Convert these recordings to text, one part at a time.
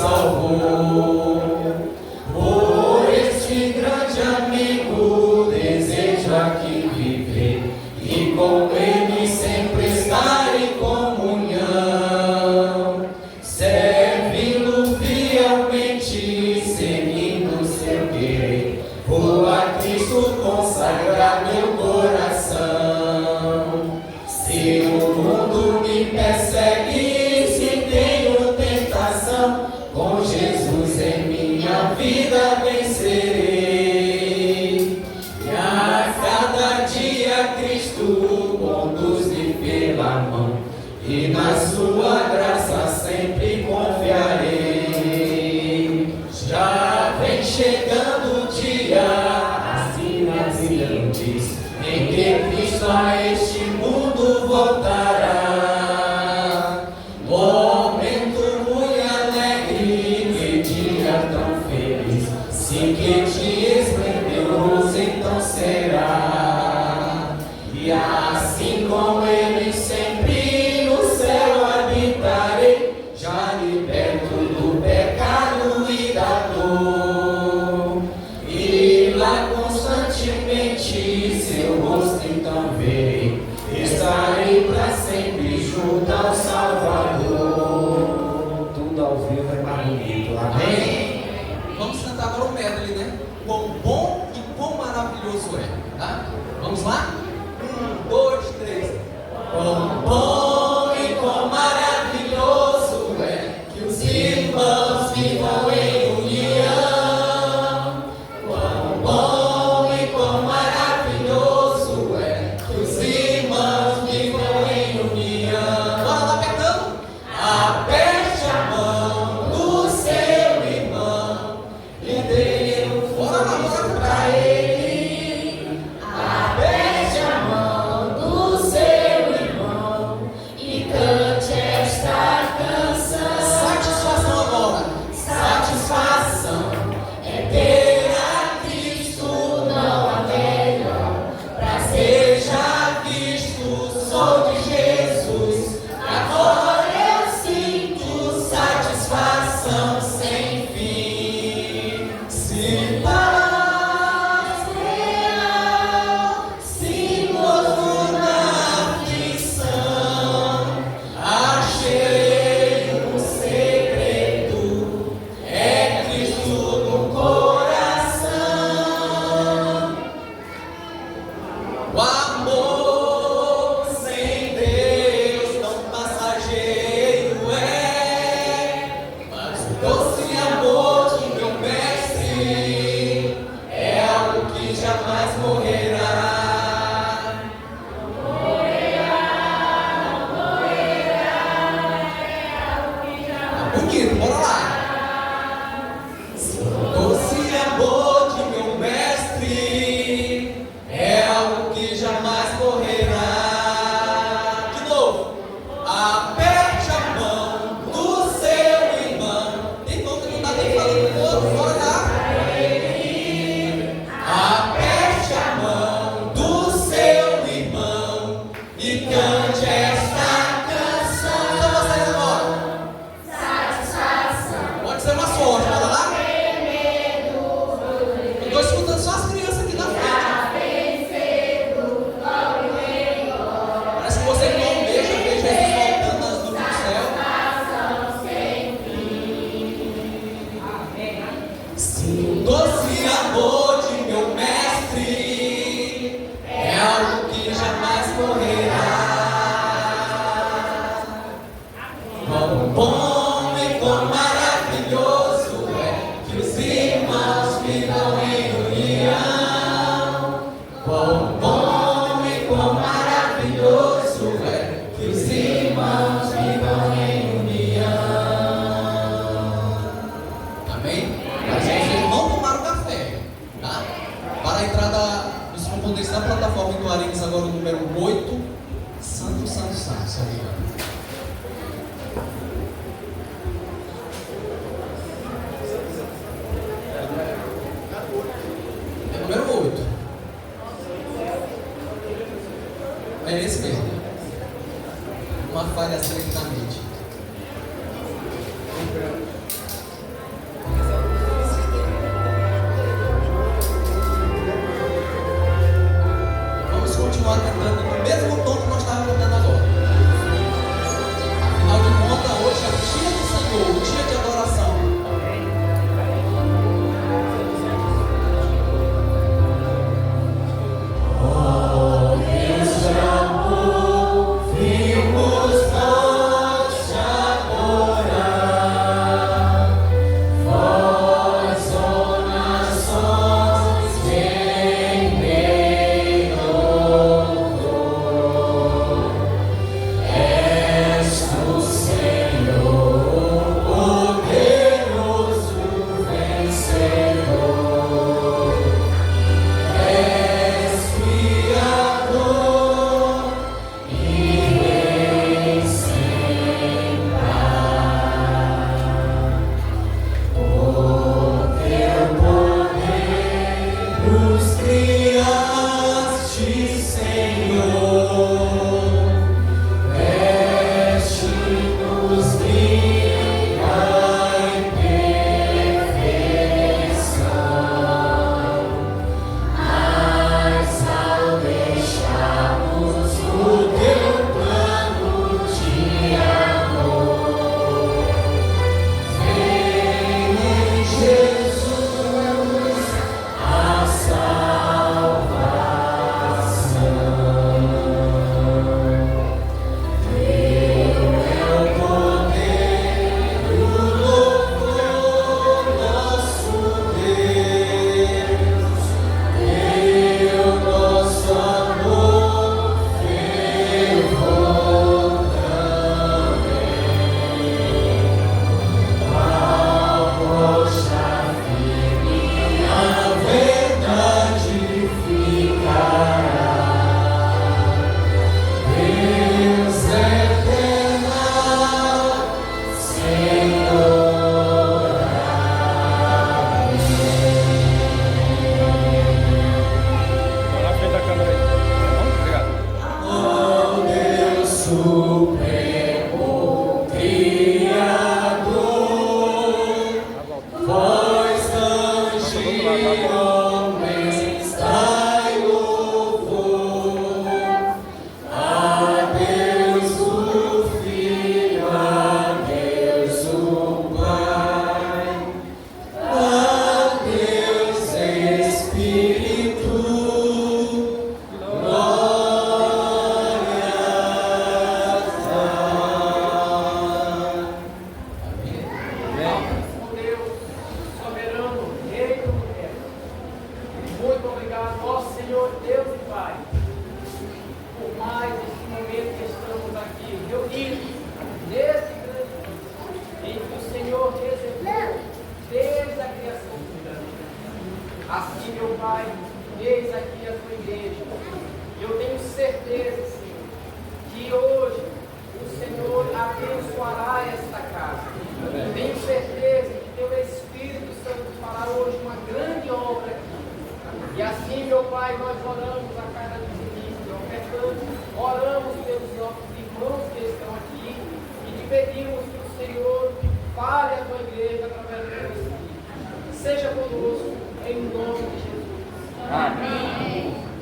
salvou. Por este grande amigo desejo aqui viver e com ele sempre estar em comunhão, servindo fielmente, seguindo seu querer. Vou a Cristo consagrar meu coração. Se o mundo me persegue, se tenho tentação, com Jesus em minha vida vencerei. E a cada dia Cristo conduz-me pela mão, e na sua graça sempre confiarei. Já vem chegando o dia, assim diz, em que Cristo a este mundo voltará. Momento muito alegre, que dia tão feliz, sim, que dia esplendoroso então será. E assim com ele sempre no céu habitarei, já liberto do pecado e da dor. E lá constantemente seu rosto então verei, estarei para sempre junto ao Salvador. Tudo ao vivo é mais bonito, amém? Vamos cantar agora o medley, né? Quão bom e quão maravilhoso é, tá? Vamos lá? 1, 2, 3. Quão bom e quão maravilhoso é que os irmãos vivam em união. Quão bom e quão maravilhoso é que os irmãos vivam em união. Bora lá cantando? Aperte a mão do seu irmão e dê um sorriso pra ele. Aperte a mão do seu irmão e cante esta canção. Satisfação agora. Satisfação é ter a Cristo, não há melhor. Prazer já visto, sou de Jesus. Agora eu sinto satisfação sem fim. Se paz real se mostra na aflição, achei um segredo, é Cristo no coração. O amor sem Deus tão passageiro é, mas o doce amor de meu mestre é algo que jamais morrerá. Bonito, bora lá. O doce amor de meu mestre é algo que jamais morrerá. De novo. Aperte a mão do seu irmão. Tem como que não tá nem falando com o outro, bora lá. Aperte a mão do seu irmão e cante esta canção. Só vocês agora. Satisfação. Pode ser uma sorte, bora lá. Eu tô escutando só as crianças aqui na frente. Parece que você não veja Jesus voltando nas nuvens do céu. Se o doce amor de meu mestre é algo que jamais morrerá. Quão bom e quão maravilhoso é que os irmãos vivam em união. Quão bom e quão maravilhoso é que os irmãos vivam em união. Amém? Mas vocês não tomaram café, tá? Para a entrada dos componentes da plataforma do Arines, agora o número 8, Santo, se eu não me engano. É o número 8. É esse mesmo. Uma falha na mente. Altíssimo Deus, soberano, Rei do universo. Muito obrigado, ó Senhor Deus e Pai, por mais este momento que estamos aqui reunidos neste grande dia em que o Senhor reservou desde a criação do mundo. Assim, meu Pai, eis aqui a tua igreja. Eu tenho certeza, Senhor, que hoje o Senhor abençoará esta casa. Tenho certeza que teu Espírito Santo fará hoje uma grande obra aqui. E assim, meu Pai, nós oramos a cada início, ofertando, oramos pelos nossos irmãos que estão aqui e te pedimos que o Senhor fale a tua igreja através do teu Espírito. Seja conosco, em nome de Jesus. Amém.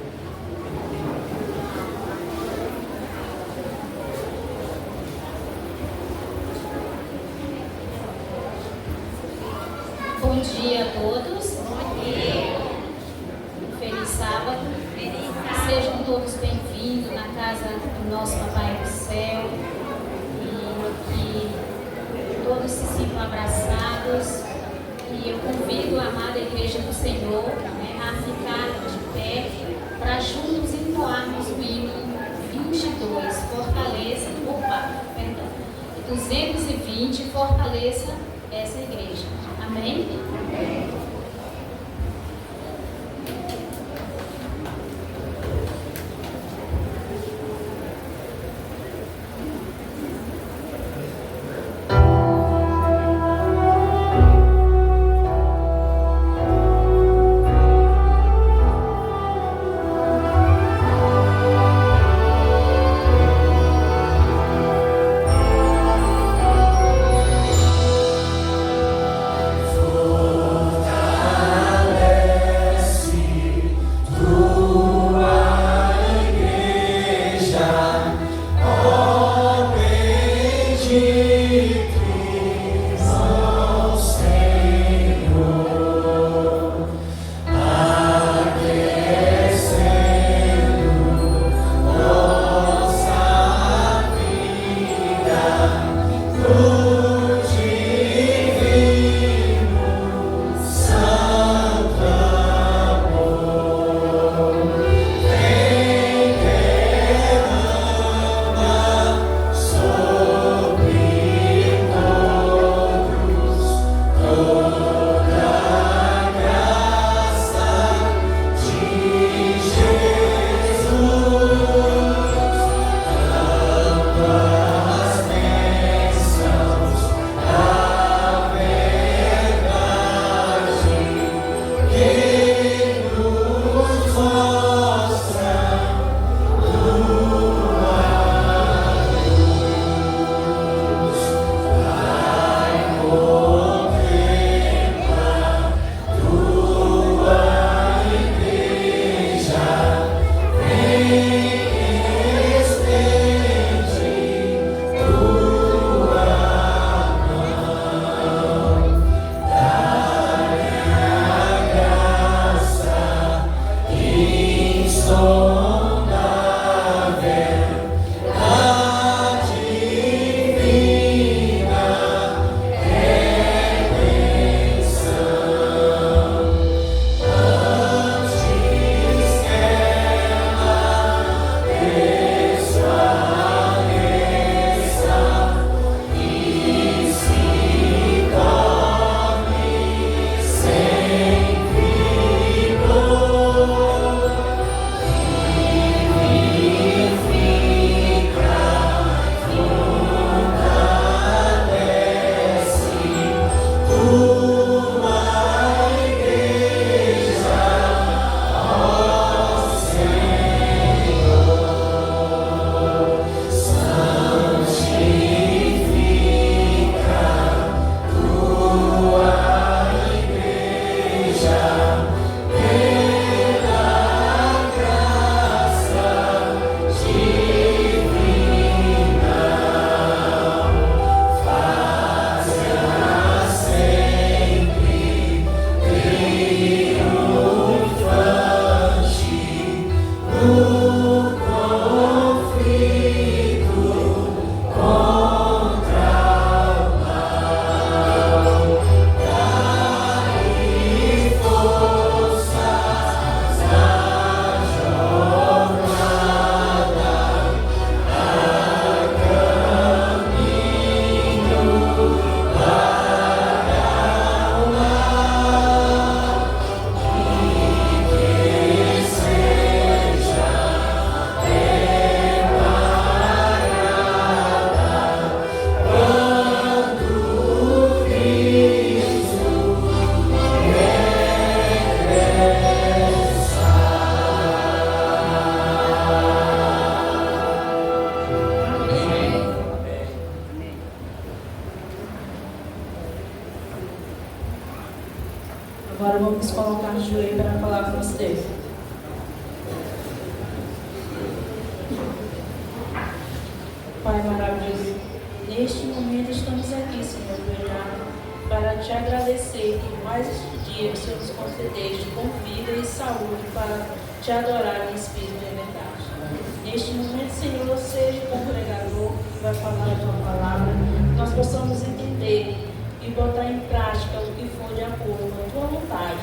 Bom dia a todos. Bom dia. Feliz sábado. Sejam todos bem-vindos na casa do nosso Papai do Céu. E que todos se sintam abraçados. E eu convido a amada Igreja do Senhor, a ficar de pé para juntos entoarmos o hino 22, Fortaleça, 220, Fortaleça essa igreja. Amém? Amém. For Agora vamos colocar no joelho para falar com vocês. Pai maravilhoso, neste momento estamos aqui, Senhor, para te agradecer que mais este dia o Senhor nos concedeste com vida e saúde para te adorar em espírito e verdade. Neste momento, Senhor, seja o pregador que vai falar a tua palavra, que nós possamos entender e botar em prática o que for de acordo com a tua vontade.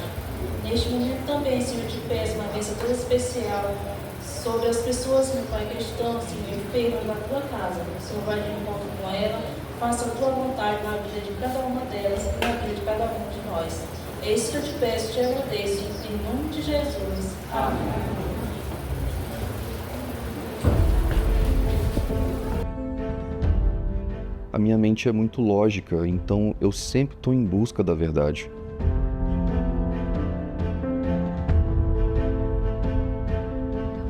Neste momento também, Senhor, te peço uma bênção toda especial sobre as pessoas, meu Pai, que estão, Senhor, enfermas na tua casa. O Senhor vai de encontro com ela, faça a tua vontade na vida de cada uma delas e na vida de cada um de nós. É isso que eu te peço, te agradeço, em nome de Jesus. Amém. A minha mente é muito lógica, então eu sempre estou em busca da verdade.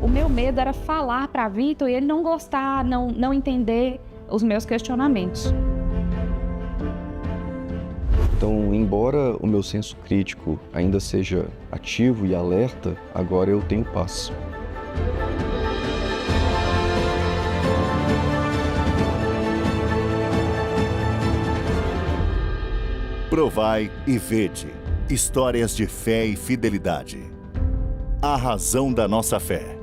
O meu medo era falar para Vitor e ele não gostar, não entender os meus questionamentos. Então, embora o meu senso crítico ainda seja ativo e alerta, agora eu tenho paz. Provai e vede. Histórias de fé e fidelidade. A razão da nossa fé.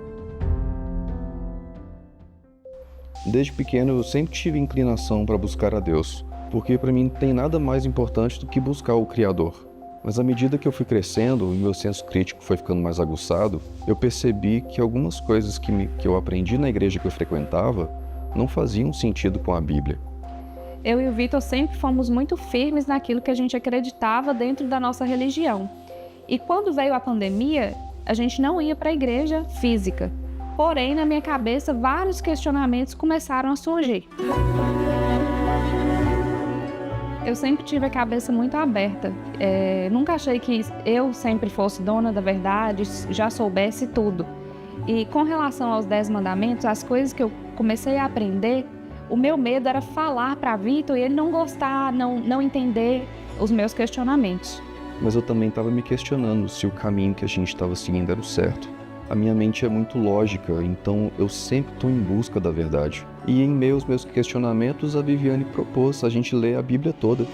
Desde pequeno eu sempre tive inclinação para buscar a Deus, porque para mim não tem nada mais importante do que buscar o Criador. Mas à medida que eu fui crescendo e meu senso crítico foi ficando mais aguçado, eu percebi que algumas coisas que eu aprendi na igreja que eu frequentava não faziam sentido com a Bíblia. Eu e o Vitor sempre fomos muito firmes naquilo que a gente acreditava dentro da nossa religião. E quando veio a pandemia, a gente não ia para a igreja física. Porém, na minha cabeça, vários questionamentos começaram a surgir. Eu sempre tive a cabeça muito aberta. Nunca achei que eu sempre fosse dona da verdade, já soubesse tudo. E com relação aos 10 mandamentos, as coisas que eu comecei a aprender, o meu medo era falar para Vitor e ele não gostar, não entender os meus questionamentos. Mas eu também estava me questionando se o caminho que a gente estava seguindo era o certo. A minha mente é muito lógica, então eu sempre estou em busca da verdade. E em meio aos meus questionamentos, a Viviane propôs a gente ler a Bíblia toda.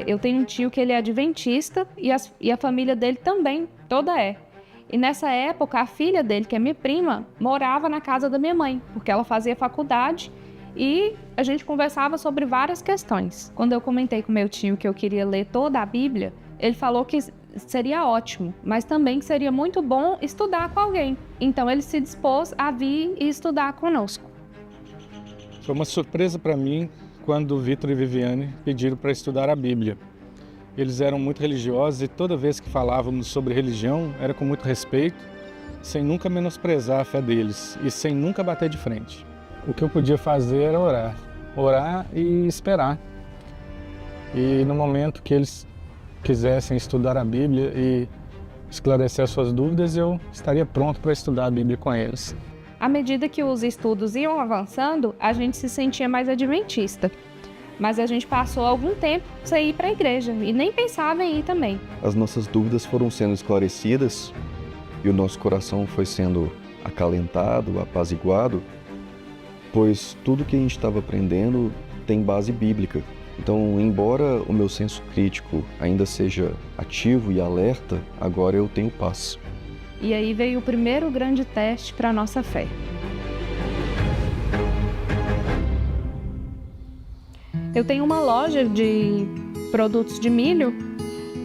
Eu tenho um tio que ele é adventista e a família dele também, toda é. E nessa época, a filha dele, que é minha prima, morava na casa da minha mãe, porque ela fazia faculdade e a gente conversava sobre várias questões. Quando eu comentei com meu tio que eu queria ler toda a Bíblia, ele falou que seria ótimo, mas também que seria muito bom estudar com alguém. Então ele se dispôs a vir e estudar conosco. Foi uma surpresa para mim quando o Vitor e Viviane pediram para estudar a Bíblia. Eles eram muito religiosos e toda vez que falávamos sobre religião era com muito respeito, sem nunca menosprezar a fé deles e sem nunca bater de frente. O que eu podia fazer era orar e esperar. E no momento que eles quisessem estudar a Bíblia e esclarecer as suas dúvidas, eu estaria pronto para estudar a Bíblia com eles. À medida que os estudos iam avançando, a gente se sentia mais adventista. Mas a gente passou algum tempo sem ir para a igreja e nem pensava em ir também. As nossas dúvidas foram sendo esclarecidas e o nosso coração foi sendo acalentado, apaziguado, pois tudo que a gente estava aprendendo tem base bíblica. Então, embora o meu senso crítico ainda seja ativo e alerta, agora eu tenho paz. E aí veio o primeiro grande teste para a nossa fé. Eu tenho uma loja de produtos de milho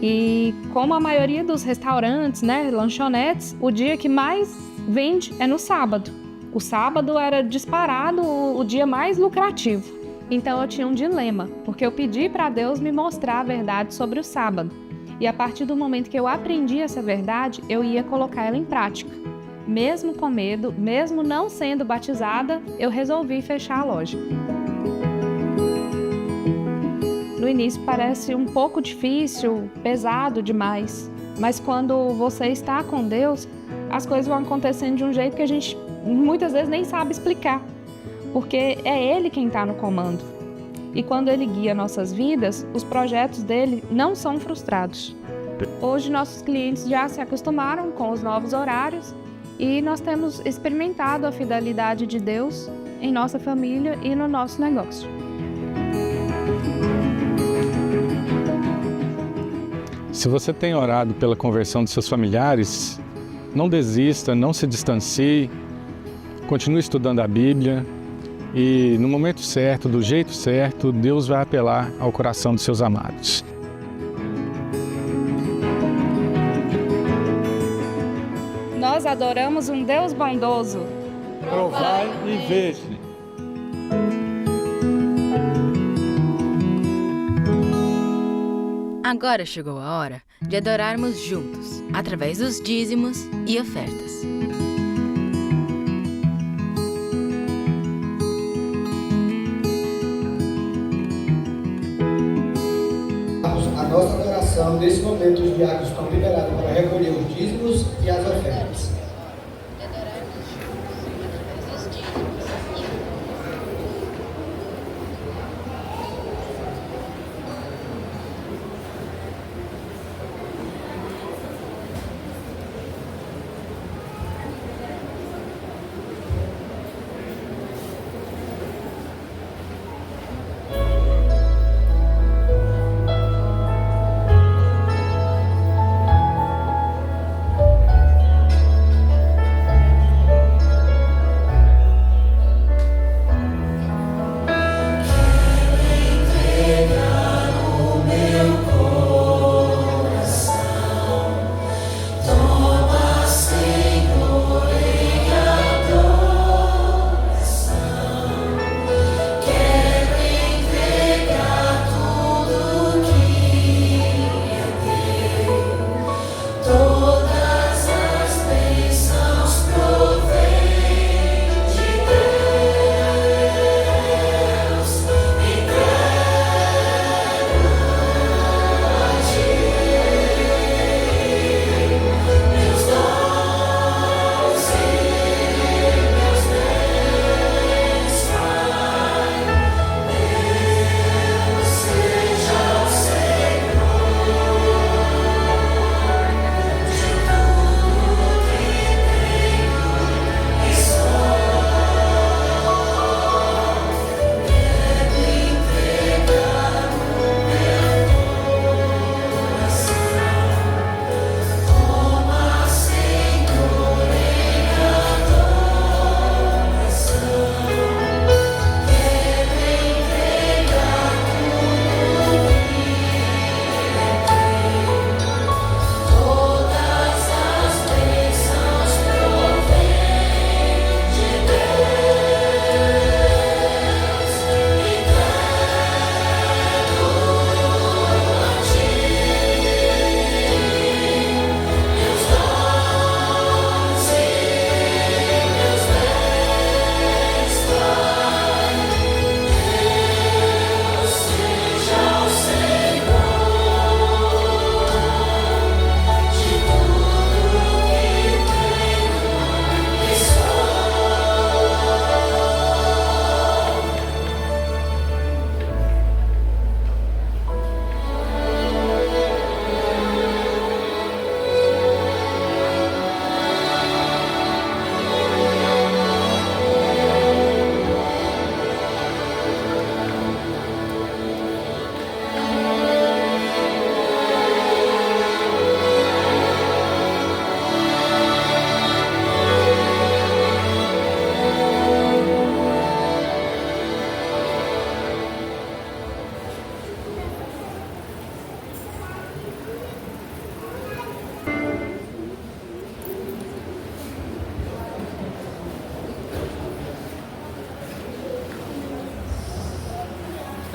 e, como a maioria dos restaurantes, lanchonetes, o dia que mais vende é no sábado. O sábado era disparado o dia mais lucrativo. Então eu tinha um dilema, porque eu pedi para Deus me mostrar a verdade sobre o sábado. E a partir do momento que eu aprendi essa verdade, eu ia colocar ela em prática. Mesmo com medo, mesmo não sendo batizada, eu resolvi fechar a loja. No início parece um pouco difícil, pesado demais, mas quando você está com Deus, as coisas vão acontecendo de um jeito que a gente muitas vezes nem sabe explicar, porque é Ele quem está no comando. e quando Ele guia nossas vidas, os projetos dele não são frustrados. Hoje, nossos clientes já se acostumaram com os novos horários e nós temos experimentado a fidelidade de Deus em nossa família e no nosso negócio. Se você tem orado pela conversão de seus familiares, não desista, não se distancie, continue estudando a Bíblia e no momento certo, do jeito certo, Deus vai apelar ao coração de seus amados. Nós adoramos um Deus bondoso. Provai e vede. Agora chegou a hora de adorarmos juntos, através dos dízimos e ofertas. A nossa adoração, nesse momento, os diáconos estão liberados para recolher os dízimos e as ofertas.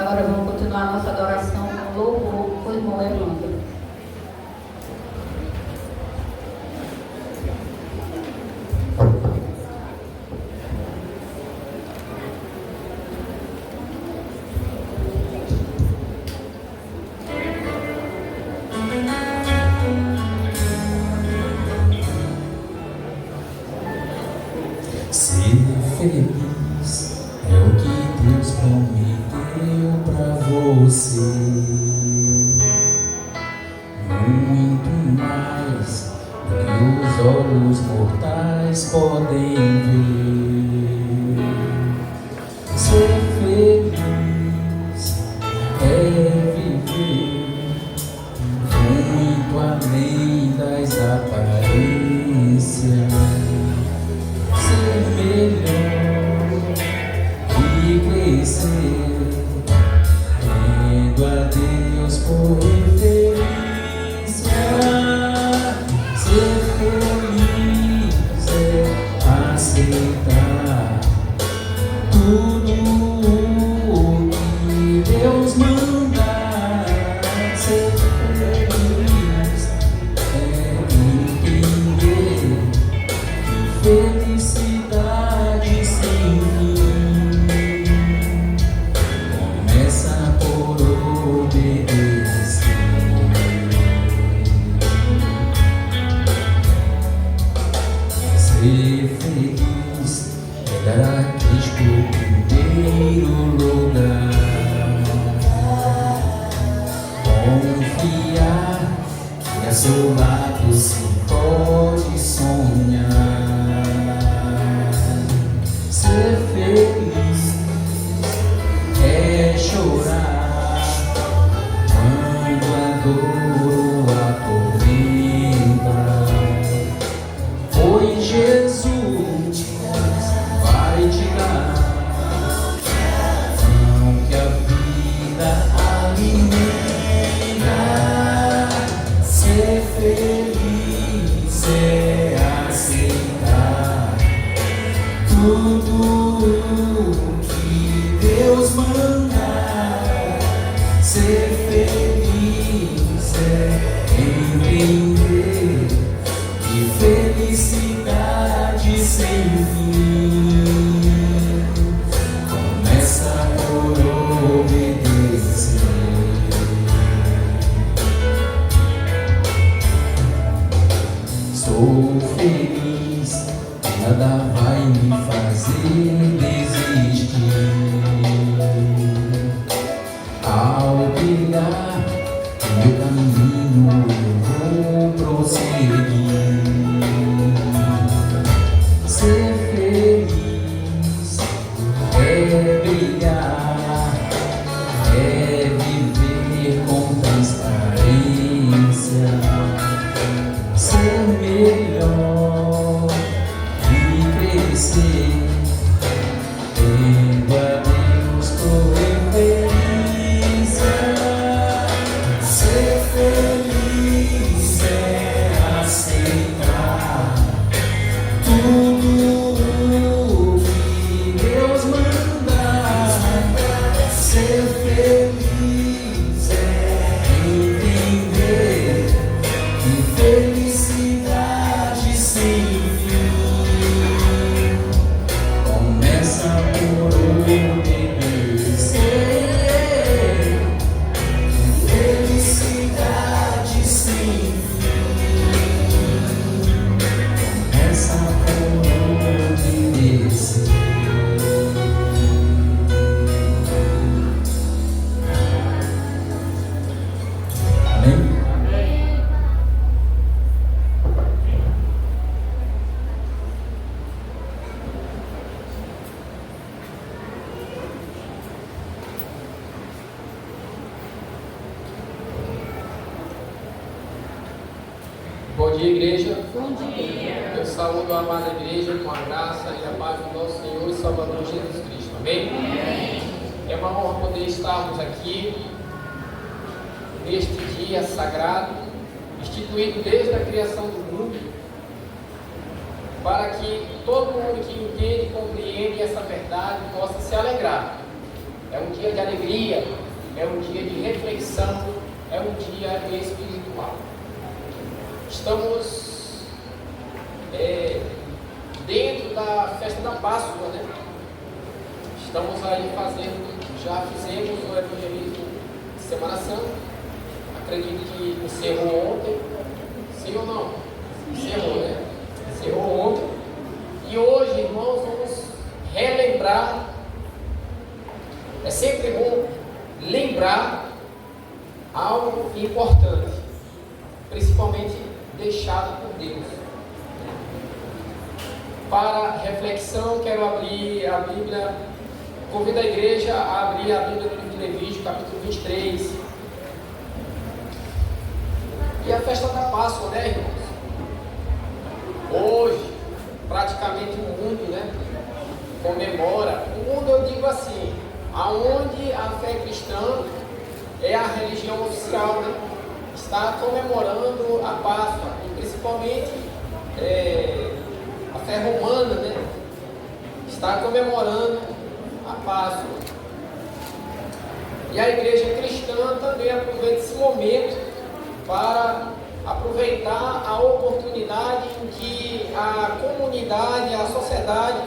Agora vamos continuar a nossa adoração com louvor com o irmão Evandro. Ser feliz é o que Deus prometeu pra você, muito mais do que os olhos mortais podem ver. Ser feliz é viver muito além das aparências, ser melhor e crescer, tendo a Deus por referência. Ser feliz é aceitar tudo o que Deus manda. Ser feliz é entender que felicidade sem fim começa por obedecer. Ser feliz é dar a Cristo o primeiro lugar, confiar que a seu lado se pode sonhar. Ser feliz é chorar quando a dor atormenta, pois Jesus vai tirar não que a vida alimenta. Ser feliz é aceitar tudo que Deus manda. Ser feliz é entender que felicidade sem fim começa por obedecer. Sou feliz, nada vai me fazer desistir. Ao trilhar o meu caminho eu vou prosseguir. Ser feliz é brilhar, é viver com transparência, ser melhor e crescer, tendo a Deus por referência. Ser feliz é aceitar tudo que Deus manda. Ser feliz é entender que felicidade sem fim começa por obedecer. Felicidade sem fim começa por obedecer. Amém? Bom dia, igreja. Bom dia. Eu saúdo a amada igreja com a graça e a paz do nosso Senhor e Salvador Jesus Cristo. Amém? Amém. É uma honra poder estarmos aqui neste dia sagrado, instituído desde a criação do mundo, para que todo mundo que entende e compreende essa verdade possa se alegrar. É um dia de alegria, é um dia de reflexão, é um dia espiritual. Estamos dentro da festa da Páscoa, né? Estamos aí já fizemos o evangelismo de Semana Santa. Acredito que encerrou ontem. Sim ou não? Encerrou, né? Encerrou ontem. E hoje, irmãos, vamos relembrar. É sempre bom lembrar algo importante, principalmente deixado por Deus. Para reflexão, quero abrir a Bíblia, convido a igreja a abrir a Bíblia no livro de Levítico, capítulo 23. E a festa da Páscoa, né, irmãos? Hoje, praticamente o mundo, né, comemora. O mundo, eu digo assim, aonde a fé cristã é a religião oficial, né, está comemorando a Páscoa, e principalmente a fé romana, né, está comemorando a Páscoa. E a igreja cristã também aproveita esse momento para aproveitar a oportunidade em que a comunidade, a sociedade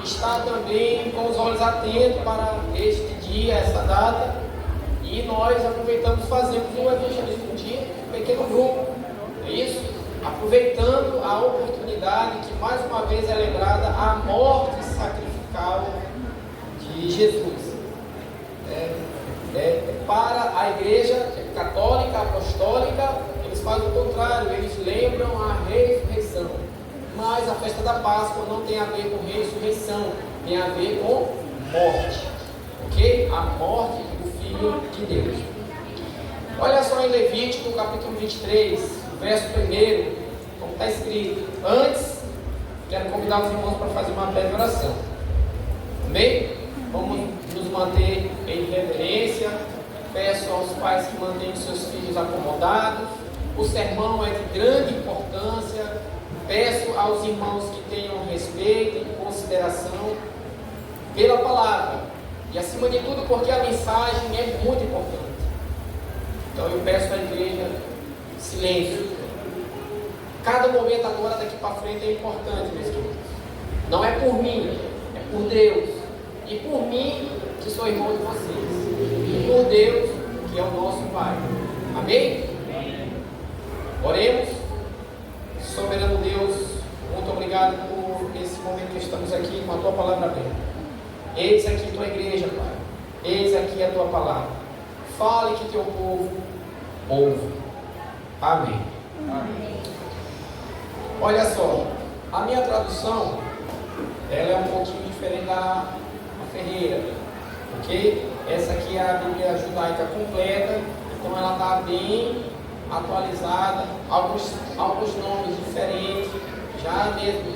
está também com os olhos atentos para este dia, essa data, e nós aproveitamos, fazemos um evangelismo um dia, um pequeno grupo, é isso? Aproveitando a oportunidade que mais uma vez é lembrada a morte sacrificial de Jesus. Para a igreja católica, apostólica, eles fazem o contrário, eles lembram a ressurreição. Mas a festa da Páscoa não tem a ver com ressurreição, tem a ver com morte. Ok? A morte do Filho de Deus. Olha só em Levítico, capítulo 23, verso 1, como está escrito. Antes, quero convidar os irmãos para fazer uma breve oração. Amém? Vamos nos manter em reverência. Peço aos pais que mantenham seus filhos acomodados. O sermão é de grande importância. Peço aos irmãos que tenham respeito e consideração pela palavra. E acima de tudo, porque a mensagem é muito importante. Então eu peço à igreja silêncio. Cada momento agora daqui para frente é importante, meus queridos. Não é por mim, é por Deus. E por mim, que sou irmão de vocês. E por Deus, que é o nosso Pai. Amém? Oremos. Soberano Deus, muito obrigado por esse momento que estamos aqui com a Tua palavra aberta. Eis aqui Tua igreja, Pai. Eis aqui a Tua palavra. Fale que Teu povo ouve. Amém. Amém. Olha só, a minha tradução, ela é um pouquinho diferente da Ferreira, ok? Essa aqui é a Bíblia judaica completa, então ela está bem atualizada, alguns nomes diferentes, já mesmo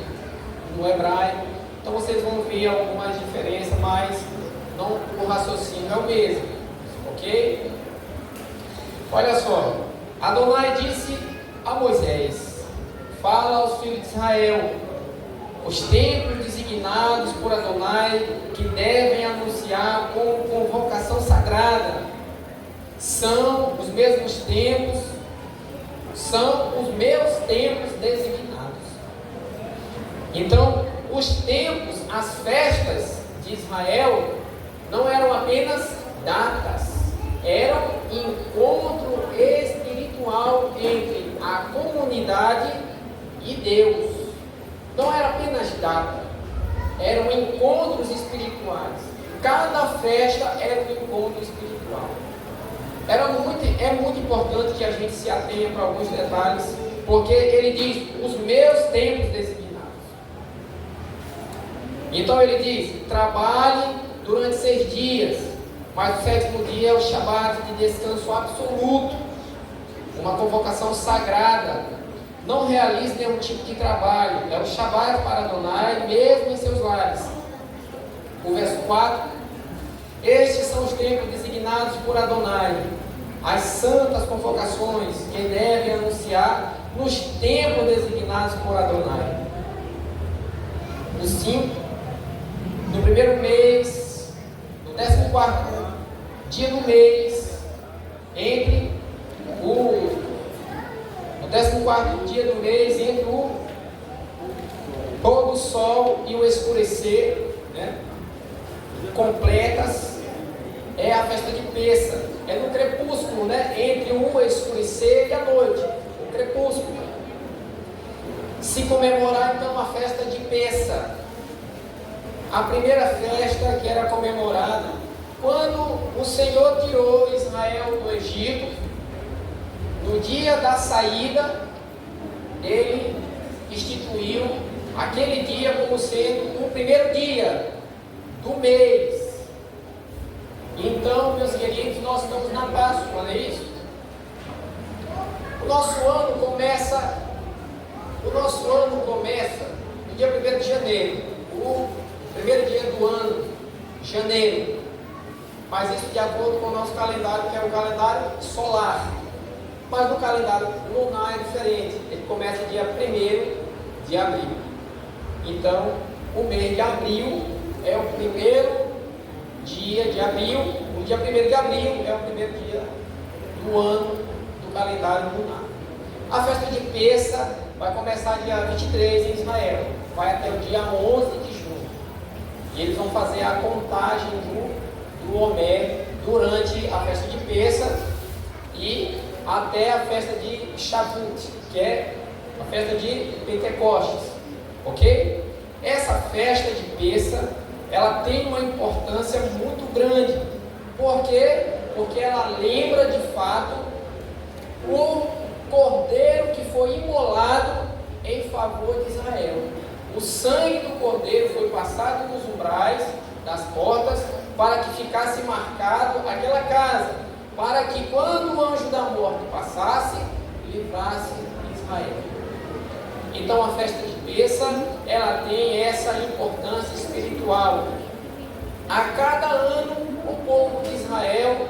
no hebraico. Então vocês vão ver algumas diferenças, mas não, o raciocínio é o mesmo, ok? Olha só, Adonai disse a Moisés: fala aos filhos de Israel, os tempos designados por Adonai, que devem anunciar com convocação sagrada, são os mesmos tempos, são os meus tempos designados. Então, os tempos, as festas de Israel, não eram apenas datas, eram encontro espiritual entre a comunidade e Deus. Não era apenas data, eram encontros espirituais. Cada festa era um encontro espiritual. É muito importante que a gente se atenha para alguns detalhes, porque ele diz, os meus tempos designados. Então ele diz, trabalhe durante 6 dias, mas o 7º dia é o Shabat de descanso absoluto, uma convocação sagrada. Não realize nenhum tipo de trabalho, é o Shabat para Adonai, mesmo em seus lares. O verso 4, estes são os tempos designados por Adonai, as santas convocações que devem anunciar nos tempos designados por Adonai. O 5, no primeiro mês, no 14º dia do mês, entre o 14º dia do mês, entre o pôr do sol e o escurecer, né? Completas, é a festa de Pêssar, é no crepúsculo, né? Entre o escurecer e a noite, o crepúsculo. Se comemorar então a festa de Pêssar, a primeira festa que era comemorada quando o Senhor tirou Israel do Egito. No dia da saída, Ele instituiu aquele dia como sendo o primeiro dia do mês. Então, meus queridos, nós estamos na Páscoa, não é isso? O nosso ano começa no dia 1º de janeiro, o primeiro dia do ano, janeiro. Mas isso de acordo com o nosso calendário, que é o calendário solar. Mas no calendário lunar é diferente. Ele começa dia 1º de abril. Então, o mês de abril é o primeiro dia de abril. O dia 1º de abril é o primeiro dia do ano do calendário lunar. A festa de Pêssar vai começar dia 23 em Israel. Vai até o dia 11 de junho. E eles vão fazer a contagem do Homer durante a festa de Pêssar e até a festa de Shavuot, que é a festa de Pentecostes, ok? Essa festa de Pêssar, ela tem uma importância muito grande. Por quê? Porque ela lembra de fato o cordeiro que foi imolado em favor de Israel. O sangue do cordeiro foi passado nos umbrais das portas para que ficasse marcado aquela casa, para que quando o anjo da morte passasse, livrasse Israel. Então a festa de Pêssar, ela tem essa importância espiritual. A cada ano o povo de Israel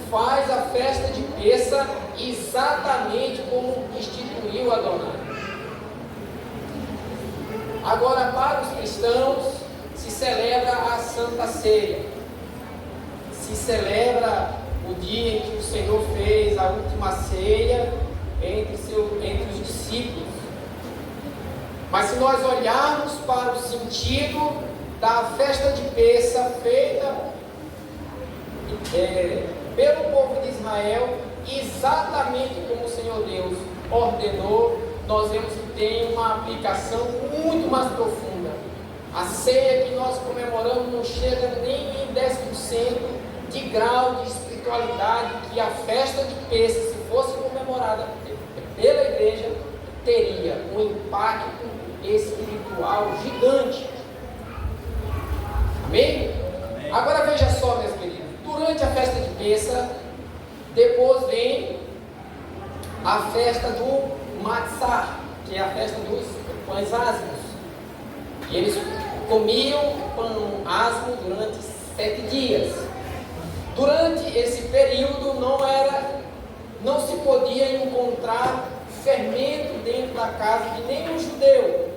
faz a festa de Pêssar exatamente como instituiu Adonai. Agora, para os cristãos, se celebra a Santa Ceia. Se celebra o dia em que o Senhor fez a última ceia entre os discípulos. Mas se nós olharmos para o sentido da festa de Pêssar feita pelo povo de Israel, exatamente como o Senhor Deus ordenou, nós vemos que tem uma aplicação muito mais profunda. A ceia que nós comemoramos não chega nem em 10% de grau de espiritualidade que a festa de Pêssar, se fosse comemorada pela igreja, teria um impacto espiritual gigante. Amém? Agora veja só, meus queridos, durante a festa de Pêssar, depois vem a festa do Matzah, que é a festa dos pães asmos. E eles comiam pão asmo durante 7 dias. Durante esse período não se podia encontrar fermento dentro da casa de nenhum judeu,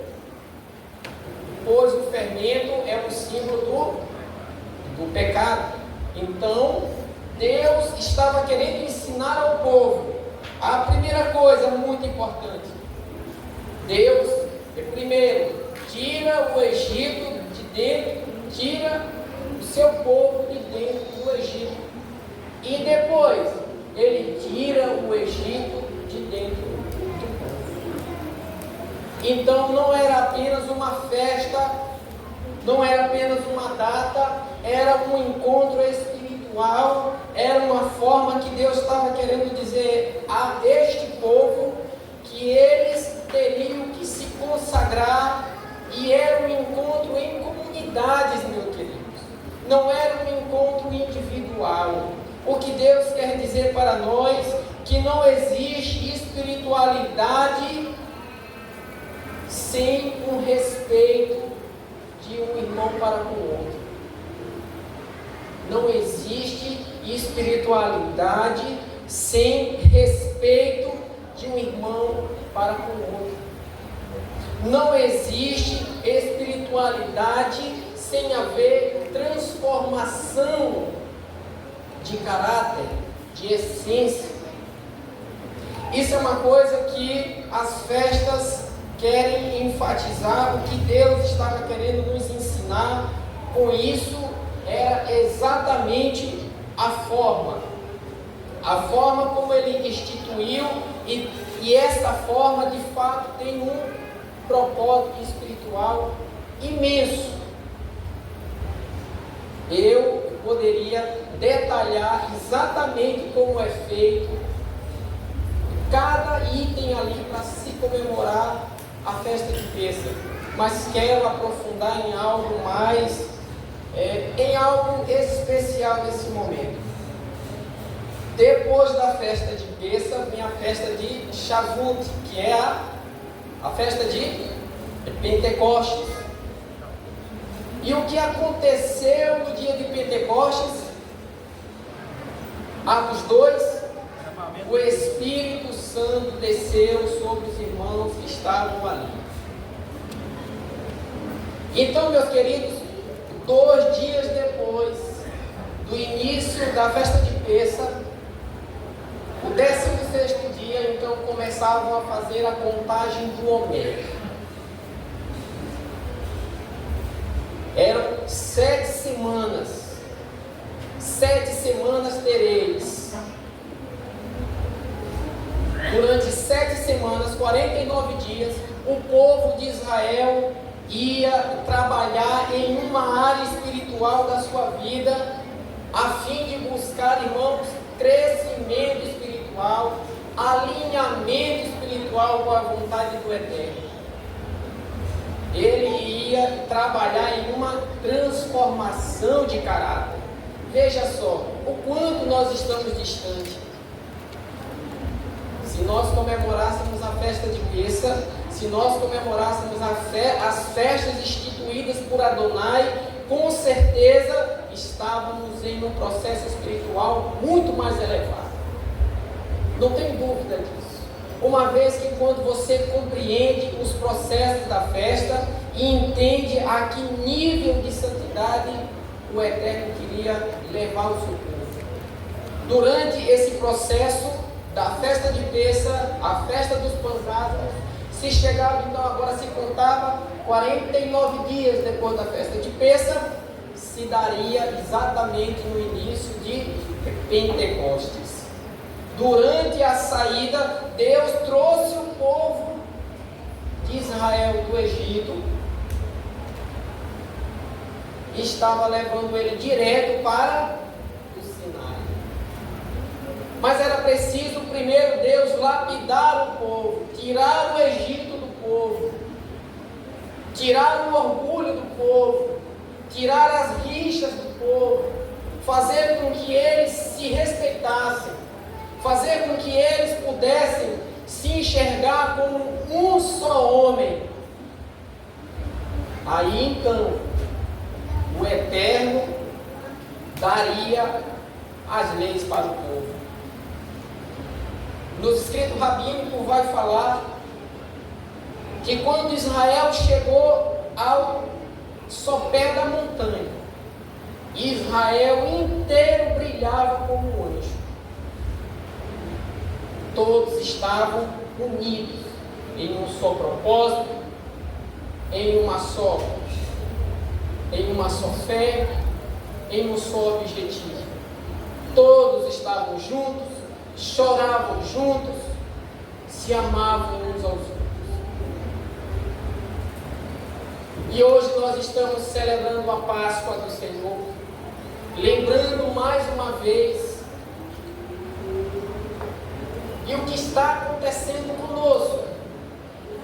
pois o fermento é um símbolo do pecado. Então Deus estava querendo ensinar ao povo a primeira coisa muito importante. Deus, primeiro, tira o Egito de dentro, tira o seu povo de dentro do Egito. E depois, Ele tira o Egito de dentro do povo. Então não era apenas uma festa, não era apenas uma data, era um encontro espiritual, era uma forma que Deus estava querendo dizer a este povo que eles teriam que se consagrar, e era um encontro em comunidades, meus queridos. Não era um encontro individual. O que Deus quer dizer para nós que não existe espiritualidade sem um respeito de um irmão para com o outro. Não existe espiritualidade sem respeito de um irmão para com o outro. Não existe espiritualidade sem haver transformação de caráter, de essência. Isso é uma coisa que as festas querem enfatizar, o que Deus estava querendo nos ensinar com isso era exatamente a forma como Ele instituiu, e essa forma de fato tem um propósito espiritual imenso. Eu poderia detalhar exatamente como é feito cada item ali para se comemorar a festa de Pêssego, mas quero aprofundar em algo mais, em algo especial nesse momento. Depois da festa de Pêssego vem a festa de Shavuot, que é a festa de Pentecostes. E o que aconteceu no dia de Pentecostes? Atos 2, o Espírito Santo desceu sobre os irmãos que estavam ali. Então, meus queridos, 2 dias depois do início da festa de Pêssego, o 16º dia, então começavam a fazer a contagem do Omer. Eram 7 semanas. 7 semanas tereis. Durante 7 semanas, 49 dias, o povo de Israel ia trabalhar em uma área espiritual da sua vida, a fim de buscar, irmãos, crescimento espiritual, alinhamento espiritual com a vontade do Eterno. Ele ia trabalhar em uma transformação de caráter. Veja só, o quanto nós estamos distantes. Se nós comemorássemos a festa de Pêssego, se nós comemorássemos as festas instituídas por Adonai, com certeza estávamos em um processo espiritual muito mais elevado. Não tem dúvida disso. Uma vez que quando você compreende os processos da festa e entende a que nível de santidade o Eterno queria levar o seu povo. Durante esse processo da festa de Pêssego, a festa dos pães asmos, se chegava, então agora se contava 49 dias depois da festa de Pêssego, se daria exatamente no início de Pentecostes. Durante a saída, Deus trouxe o povo de Israel do Egito e estava levando ele direto para o Sinai. Mas era preciso primeiro Deus lapidar o povo, tirar o Egito do povo, tirar o orgulho do povo, tirar as rixas do povo, fazer com que eles se respeitassem, fazer com que eles pudessem se enxergar como um só homem. Aí então, o Eterno daria as leis para o povo. Nos escritos rabínicos vai falar que quando Israel chegou ao sopé da montanha, Israel inteiro brilhava como um anjo. Todos estavam unidos em um só propósito, em uma só fé, em um só objetivo. Todos estavam juntos, choravam juntos, se amavam uns aos outros. E hoje nós estamos celebrando a Páscoa do Senhor, lembrando mais uma vez e o que está acontecendo conosco.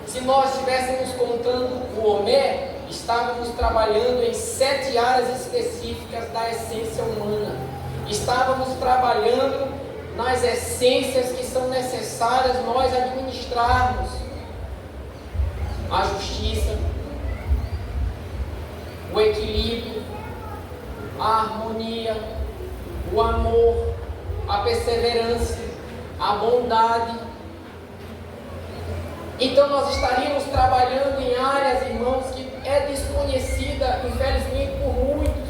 Se nós estivéssemos contando o Omer, estávamos trabalhando em 7 áreas específicas da essência humana. Estávamos trabalhando nas essências que são necessárias nós administrarmos: a justiça, o equilíbrio, a harmonia, o amor, a perseverança, a bondade. Então nós estaríamos trabalhando em áreas, irmãos, que é desconhecida, infelizmente, por muitos.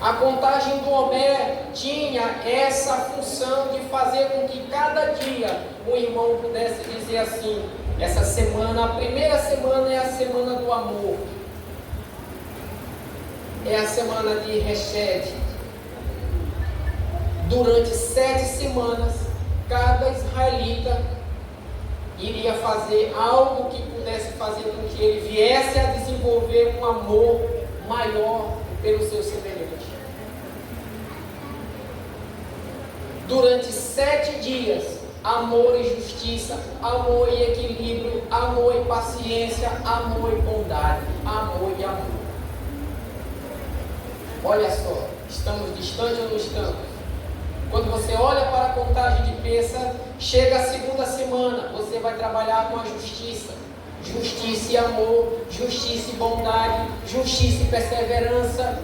A contagem do Omer tinha essa função de fazer com que cada dia o irmão pudesse dizer assim: essa semana, a primeira semana é a semana do amor, é a semana de Reshed. Durante 7 semanas, cada israelita iria fazer algo que pudesse fazer com que ele viesse a desenvolver um amor maior pelo seu semelhante. durante 7 dias, amor e justiça, amor e equilíbrio, amor e paciência, amor e bondade, amor e amor. Olha só, estamos distantes ou não estamos? Quando você olha para a contagem de Pêssar, chega a segunda semana, você vai trabalhar com a justiça. Justiça e amor, justiça e bondade, justiça e perseverança.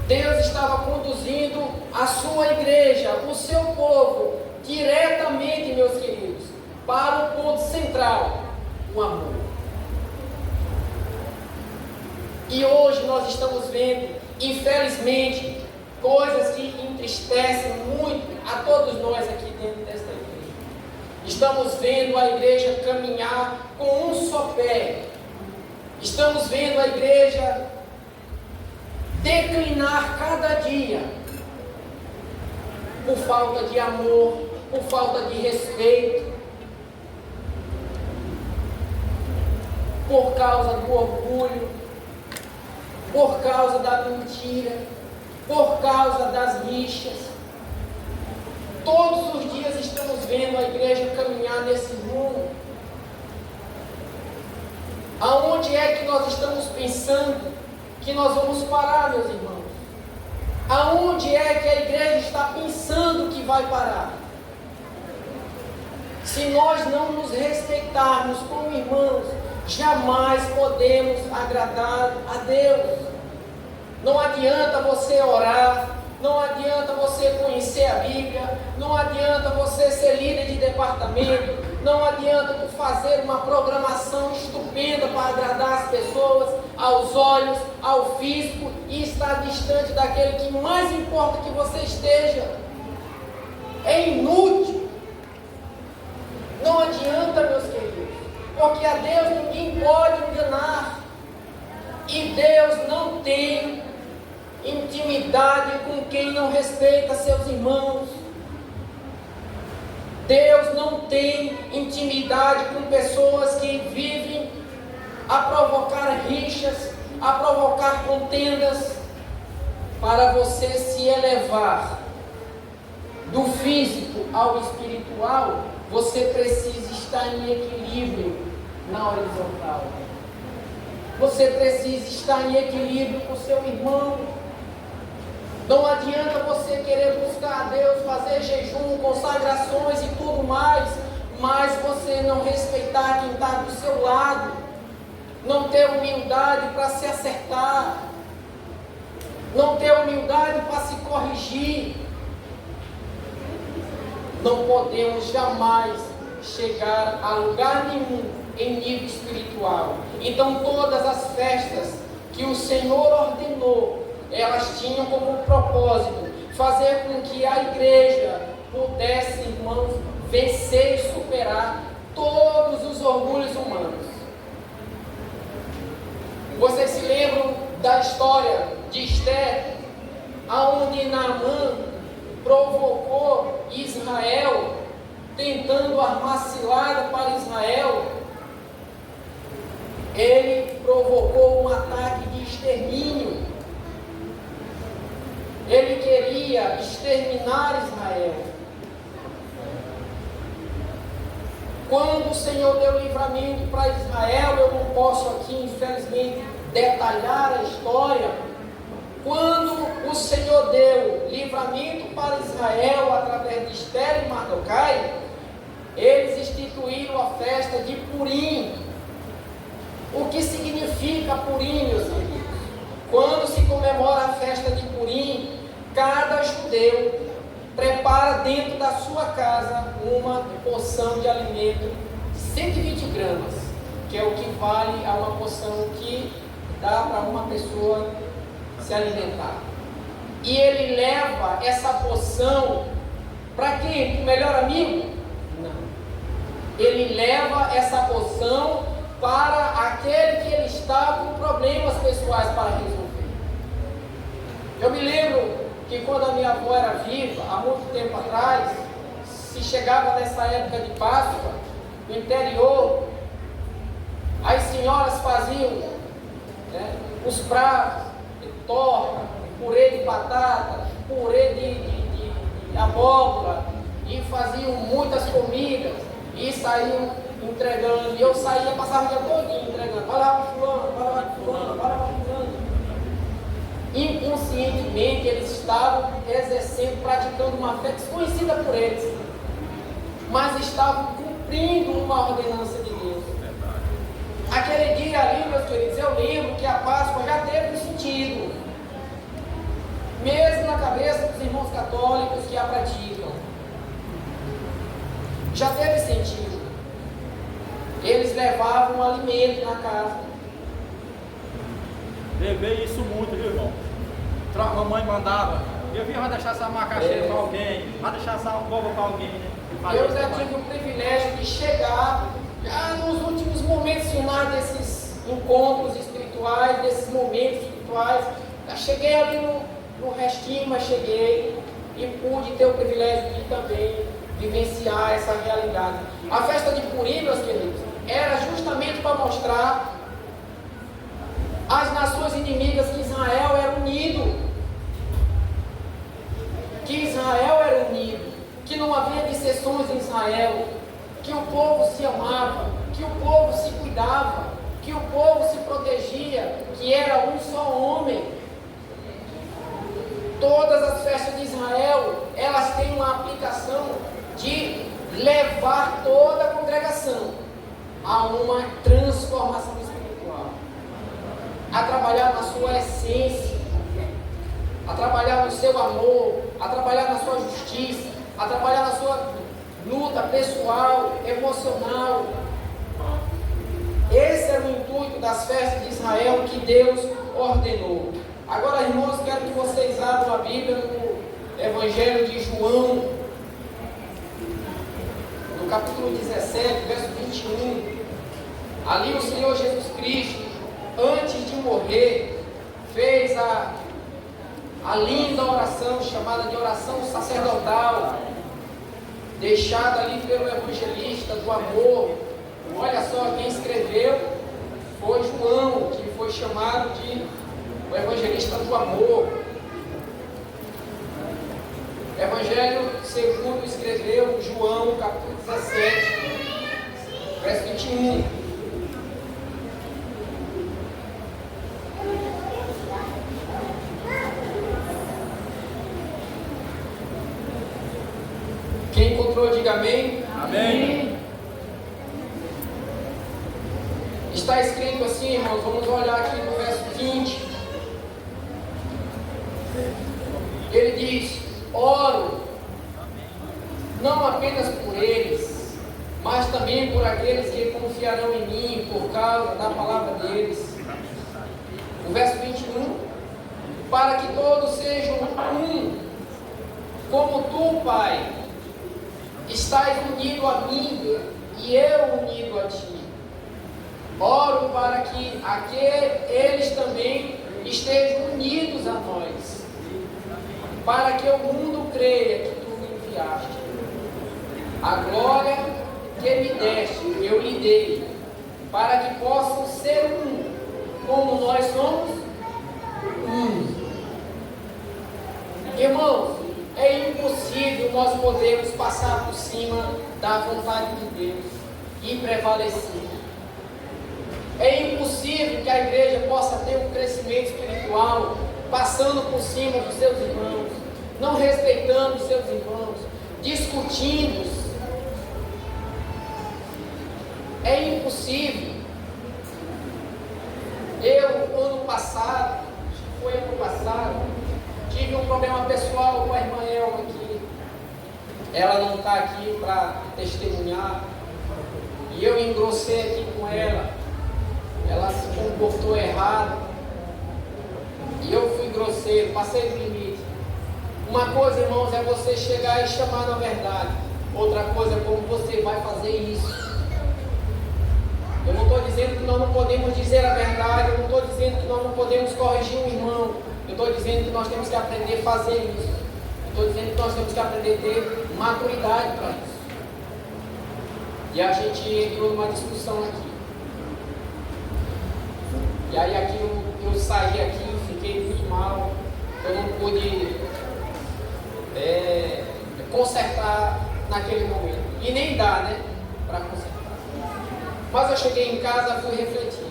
Deus estava conduzindo a sua igreja, o seu povo, diretamente, meus queridos, para o ponto central, o amor. E hoje nós estamos vendo, infelizmente, coisas que entristecem muito a todos nós aqui dentro desta igreja. Estamos vendo a igreja caminhar com um só pé. Estamos vendo a igreja declinar cada dia por falta de amor, por falta de respeito, por causa do orgulho, por causa da mentira, por causa das rixas. Todos os dias estamos vendo a igreja caminhar nesse rumo. Aonde é que nós estamos pensando que nós vamos parar, meus irmãos? Aonde é que a igreja está pensando que vai parar? Se nós não nos respeitarmos como irmãos, jamais podemos agradar a Deus. Não adianta você orar, não adianta você conhecer a Bíblia, não adianta você ser líder de departamento, não adianta tu fazer uma programação estupenda para agradar as pessoas, aos olhos, ao físico, e estar distante daquele que mais importa que você esteja. É inútil. Não adianta, meus queridos, porque a Deus ninguém pode enganar, e Deus não tem intimidade com quem não respeita seus irmãos. Deus não tem intimidade com pessoas que vivem a provocar rixas, a provocar contendas. Para você se elevar do físico ao espiritual, você precisa estar em equilíbrio na horizontal. Você precisa estar em equilíbrio com seu irmão. Não adianta você querer buscar a Deus, fazer jejum, consagrações e tudo mais, mas você não respeitar quem está do seu lado, não ter humildade para se acertar, não ter humildade para se corrigir. Não podemos jamais chegar a lugar nenhum em nível espiritual. Então todas as festas que o Senhor ordenou, elas tinham como propósito fazer com que a igreja pudesse, irmãos, vencer e superar todos os orgulhos humanos. Vocês se lembram da história de Esther, aonde Naamã provocou Israel, tentando armar cilada para Israel? Ele provocou um ataque de extermínio. Ele queria exterminar Israel. Quando o Senhor deu livramento para Israel, eu não posso aqui, infelizmente, detalhar a história. Quando o Senhor deu livramento para Israel através de Esther e Mardocai, eles instituíram a festa de Purim. O que significa Purim, meus queridos? Quando se comemora a festa de Purim, cada judeu prepara dentro da sua casa uma porção de alimento, 120 gramas, que é o que vale a uma porção que dá para uma pessoa se alimentar. E ele leva essa porção para quem? Para o melhor amigo? Não. Ele leva essa porção para aquele que ele está com problemas pessoais para resolver. Eu me lembro que quando a minha avó era viva, há muito tempo atrás, se chegava nessa época de Páscoa, no interior, as senhoras faziam, né, os pratos de torta, purê de batata, purê de abóbora, e faziam muitas comidas, e saíam entregando, e eu saía, passava o dia todinho entregando, vai lá para fulano, vai lá para fulano, vai lá para fulano. Inconscientemente eles estavam exercendo, praticando uma fé desconhecida por eles, mas estavam cumprindo uma ordenança de Deus. Aquele dia ali, meus queridos, eu lembro que a Páscoa já teve um sentido, mesmo na cabeça dos irmãos católicos que a praticam. Já teve sentido. Eles levavam um alimento na casa. Levei isso muito, viu, irmão? A mamãe mandava, eu vim, vai deixar essa macaxeira para alguém, vai deixar essa boba para alguém, né? Eu já tive o privilégio de chegar, já nos últimos momentos finais desses encontros espirituais, desses momentos espirituais. Já cheguei ali no restinho, mas cheguei e pude ter o privilégio de também vivenciar essa realidade. A festa de Purim, meus queridos, era justamente para mostrar às nações inimigas que Israel era unido. Que Israel era unido. Que não havia dissensões em Israel. Que o povo se amava. Que o povo se cuidava. Que o povo se protegia. Que era um só homem. Todas as festas de Israel, elas têm uma aplicação de levar toda a congregação a uma transformação espiritual, a trabalhar na sua essência, a trabalhar no seu amor, a trabalhar na sua justiça, a trabalhar na sua luta pessoal, emocional. Esse era o intuito das festas de Israel que Deus ordenou. Agora, irmãos, quero que vocês abram a Bíblia no Evangelho de João, no capítulo 17, verso 21. Ali o Senhor Jesus Cristo, antes de morrer, fez a linda oração chamada de oração sacerdotal, deixada ali pelo evangelista do amor. Olha só, quem escreveu foi João, que foi chamado de o evangelista do amor. Evangelho segundo escreveu João, capítulo 17, verso 21. Quem encontrou, diga amém. Amém. Está escrito assim, irmãos, vamos olhar aqui no verso 20. Ele diz: oro, não apenas por eles, mas também por aqueles que confiarão em mim por causa da palavra deles. O verso 21, para que todos sejam um, como tu, Pai, estás unido a mim e eu unido a ti. Oro para que eles também estejam unidos a nós, para que o mundo creia que tu me enviaste. A glória que me deste, eu lhe dei, para que possam ser um, como nós somos um. Irmãos, é impossível nós podermos passar por cima da vontade de Deus e prevalecer. É impossível que a igreja possa ter um crescimento espiritual passando por cima dos seus irmãos, não respeitando os seus irmãos, discutindo. É impossível. Eu, ano passado, tive um problema pessoal com a irmã Elma aqui. Ela não está aqui para testemunhar. E eu engrossei aqui com ela. Ela se comportou errado. E eu fui grosseiro, passei do limite. Uma coisa, irmãos, é você chegar e chamar na verdade. Outra coisa é como você vai fazer isso. Eu não estou dizendo que nós não podemos dizer a verdade, eu não estou dizendo que nós não podemos corrigir um irmão. Eu estou dizendo que nós temos que aprender a fazer isso. Eu estou dizendo que nós temos que aprender a ter maturidade para isso. E a gente entrou numa discussão aqui. E aí aqui eu saí aqui, fiquei muito mal. Eu não pude consertar naquele momento. E nem dá, né? Para consertar. Mas eu cheguei em casa, fui refletir.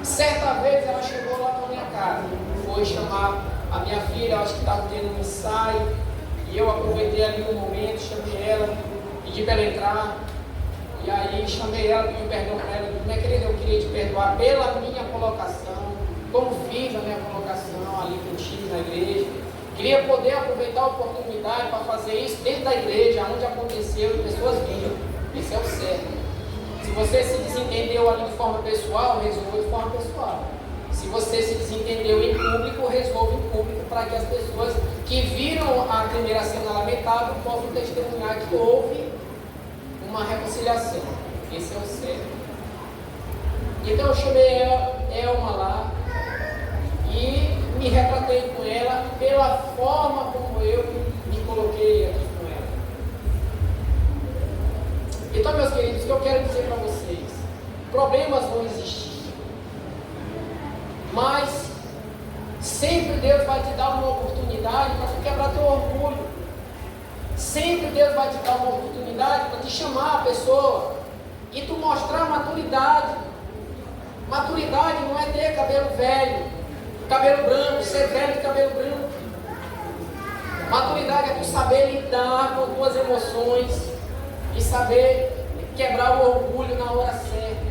Certa vez ela chegou lá na minha casa, foi chamar a minha filha, acho que estava tendo um ensaio, e eu aproveitei ali um momento, chamei ela, pedi para ela entrar, e aí chamei ela, pedi perdão para ela, disse: minha querida, eu queria te perdoar pela minha colocação, como fiz a minha colocação ali contigo na igreja. Queria poder aproveitar a oportunidade para fazer isso dentro da igreja, onde aconteceu e pessoas vinham. Esse é o certo. Se você se desentendeu ali de forma pessoal, resolva de forma pessoal. Se você se desentendeu em público, resolva em público, para que as pessoas que viram a primeira cena lamentável possam testemunhar que houve uma reconciliação. Esse é o certo. Então eu chamei Elma lá e me retratei com ela pela forma como eu me coloquei aqui com ela. Então, meus queridos, o que eu quero dizer para vocês: problemas vão existir, mas sempre Deus vai te dar uma oportunidade para tu quebrar teu orgulho. Sempre Deus vai te dar uma oportunidade para te chamar a pessoa e tu mostrar maturidade. Maturidade não é ter cabelo velho, cabelo branco, ser velho de cabelo branco. Maturidade é tu saber lidar com as tuas emoções e saber quebrar o orgulho na hora certa.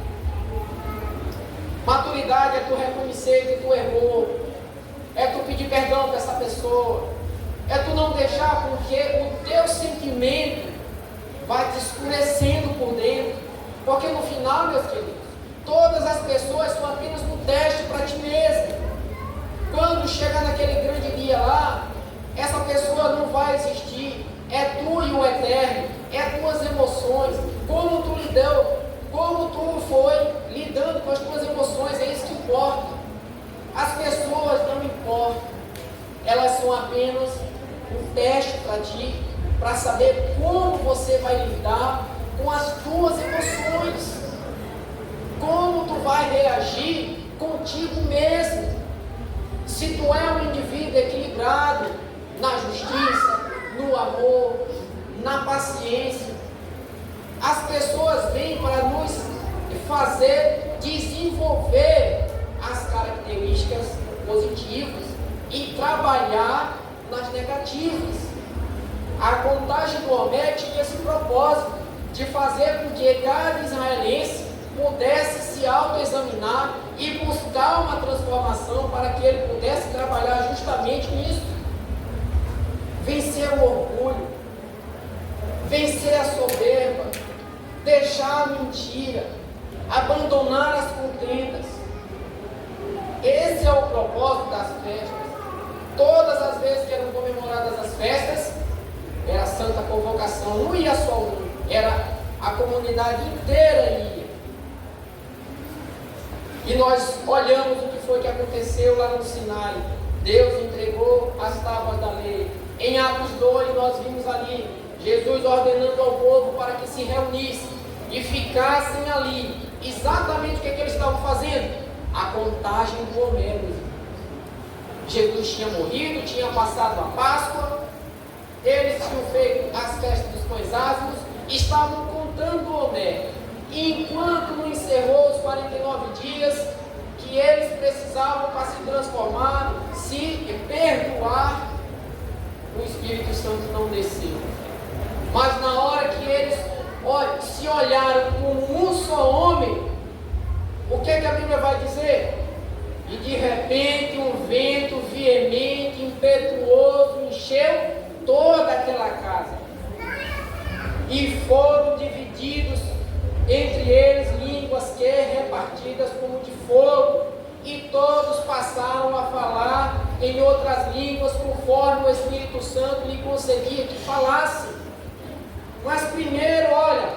Maturidade é tu reconhecer que tu errou, é tu pedir perdão para essa pessoa, é tu não deixar porque o teu sentimento vai te escurecendo por dentro, porque no final, meus queridos, todas as pessoas são apenas um teste para ti mesmo. Quando chegar naquele grande dia lá, essa pessoa não vai existir. É tu e o eterno, é tuas emoções, como tu lidou, como tu foi lidando com as tuas emoções, é isso que importa. As pessoas não importam, elas são apenas um teste para ti, para saber como você vai lidar com as tuas emoções, como tu vai reagir contigo mesmo. Se tu é um indivíduo equilibrado na justiça, no amor, na paciência, as pessoas vêm para nos fazer desenvolver as características positivas e trabalhar nas negativas. A contagem do Homé tinha esse propósito de fazer com que cada israelense pudesse se autoexaminar e buscar uma transformação para que ele pudesse trabalhar justamente nisso. Vencer o orgulho, vencer a soberba, deixar a mentira, abandonar as contendas. Esse é o propósito das festas. Todas as vezes que eram comemoradas as festas, era a santa convocação, não ia só um, era a comunidade inteira ia. E nós olhamos o que foi que aconteceu lá no Sinai. Deus entregou as tábuas da lei. Em Atos 2 nós vimos ali Jesus ordenando ao povo para que se reunissem e ficassem ali. Exatamente o que eles estavam fazendo? A contagem do Homé. Jesus tinha morrido, tinha passado a Páscoa, eles tinham feito as festas dos pães ázimos, estavam contando o Homé. E enquanto não encerrou os 49 dias que eles precisavam para se transformar, se perdoar, o Espírito Santo não desceu. Mas na hora que eles se olharam como um só homem, o que a Bíblia vai dizer? E de repente um vento veemente, impetuoso, encheu toda aquela casa. E foram divididos entre eles línguas que repartidas como de fogo, e todos passaram a falar em outras línguas conforme o Espírito Santo lhe concedia que falasse. Mas primeiro, olha,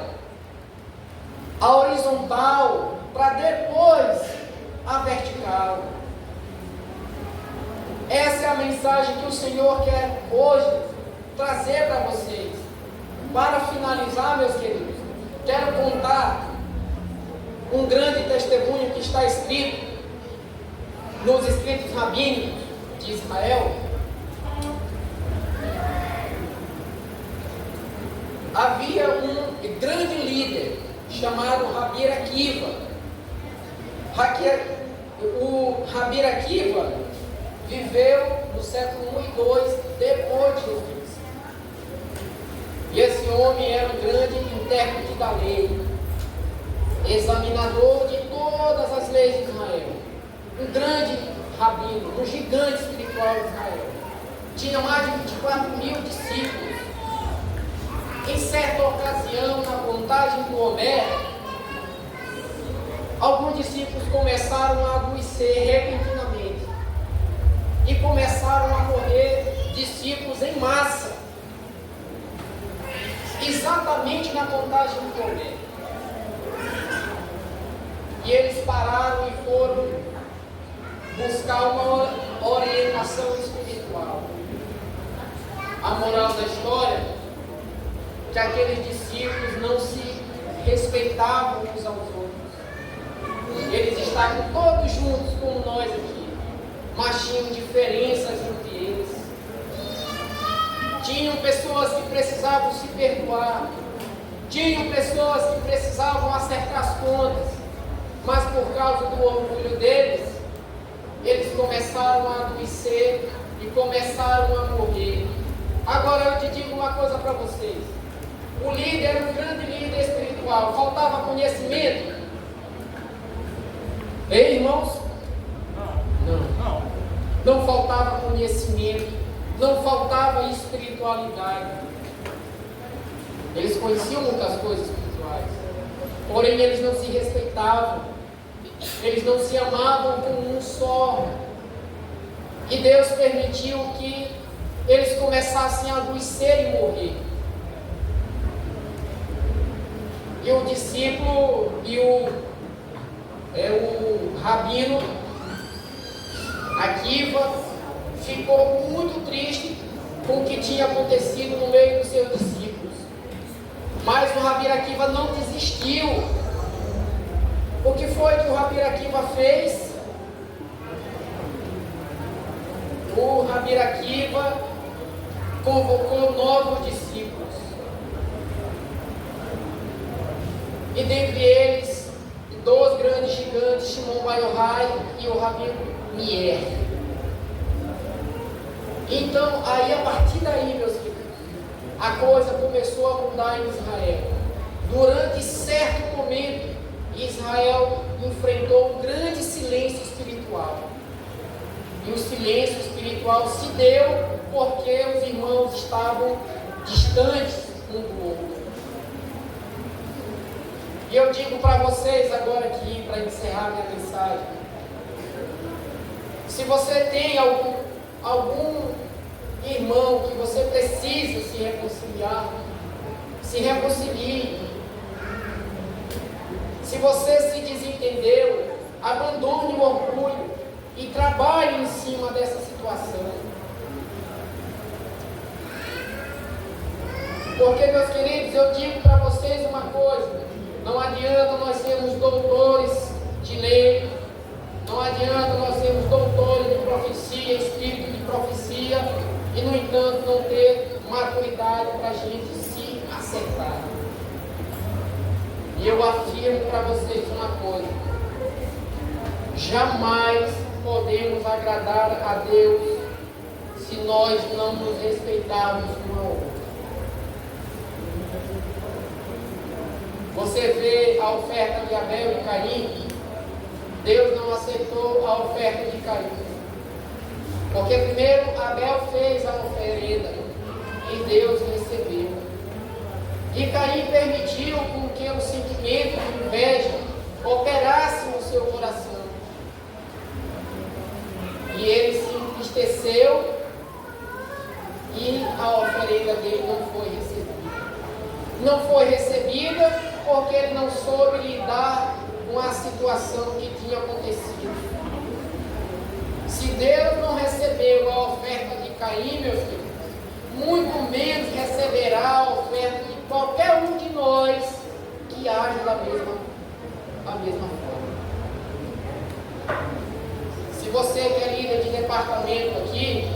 a horizontal, para depois a vertical. Essa é a mensagem que o Senhor quer hoje trazer para vocês. Para finalizar, meus queridos, quero contar um grande testemunho que está escrito nos escritos rabínicos de Israel. havia um grande líder chamado Rabi Akiva. O Rabi Akiva viveu no século 1 e 2 depois de Jesus. E esse homem era um grande intérprete da lei, examinador de todas as leis de Israel, um grande rabino, um gigante espiritual de Israel. Tinha mais de 24.000 discípulos. Em certa ocasião, na contagem do Homero, alguns discípulos começaram a adoecer repentinamente e começaram a morrer discípulos em massa, exatamente na contagem do Homero. E eles pararam e foram buscar uma orientação espiritual. A moral da história é que aqueles discípulos não se respeitavam uns aos outros. Eles estavam todos juntos como nós aqui, mas tinham diferenças entre eles. Tinham pessoas que precisavam se perdoar, tinham pessoas que precisavam acertar as contas, mas por causa do orgulho deles, eles começaram a adoecer e começaram a morrer. Agora eu te digo uma coisa para vocês. O líder era um grande líder espiritual. Faltava conhecimento? Ei, irmãos? Não. Não faltava conhecimento. Não faltava espiritualidade. Eles conheciam muitas coisas espirituais. Porém, eles não se respeitavam. Eles não se amavam como um só. E Deus permitiu que eles começassem a adoecer e morrer. E o discípulo e o rabino Akiva ficou muito triste com o que tinha acontecido no meio dos seus discípulos. Mas o Rabi Akiva não desistiu. O que foi que o Rabi Akiva fez? O Rabi Akiva convocou 9 discípulos. E dentre eles, 2 grandes gigantes, Shimon Bar Yochai e o Rabi Meir. Então, aí a partir daí, meus queridos, a coisa começou a mudar em Israel. Durante certo momento, Israel enfrentou um grande silêncio espiritual. E o silêncio espiritual se deu porque os irmãos estavam distantes um do outro. E eu digo para vocês agora aqui, para encerrar minha mensagem, se você tem algum irmão que você precisa se reconciliar, se reconcilie. Se você se desentendeu, abandone o orgulho e trabalhe em cima dessa situação. Porque, meus queridos, eu digo para vocês uma coisa: não adianta nós sermos doutores de lei, não adianta nós sermos doutores de profecia, espírito de profecia, e no entanto não ter maturidade para a gente se acertar. E eu afirmo para vocês uma coisa: jamais podemos agradar a Deus se nós não nos respeitarmos um ao outro. Você vê a oferta de Abel e Caim, Deus não aceitou a oferta de Caim. Porque primeiro Abel fez a oferenda e Deus recebeu. E Caim permitiu com que o sentimento de inveja operasse no seu coração. E ele se entristeceu e a oferenda dele não foi recebida. Não foi recebida porque ele não soube lidar com a situação que tinha acontecido. Se Deus não recebeu a oferta de Caim, meus filhos, muito menos receberá a oferta de qualquer um de nós que age da mesma forma. Se você que é líder de departamento aqui,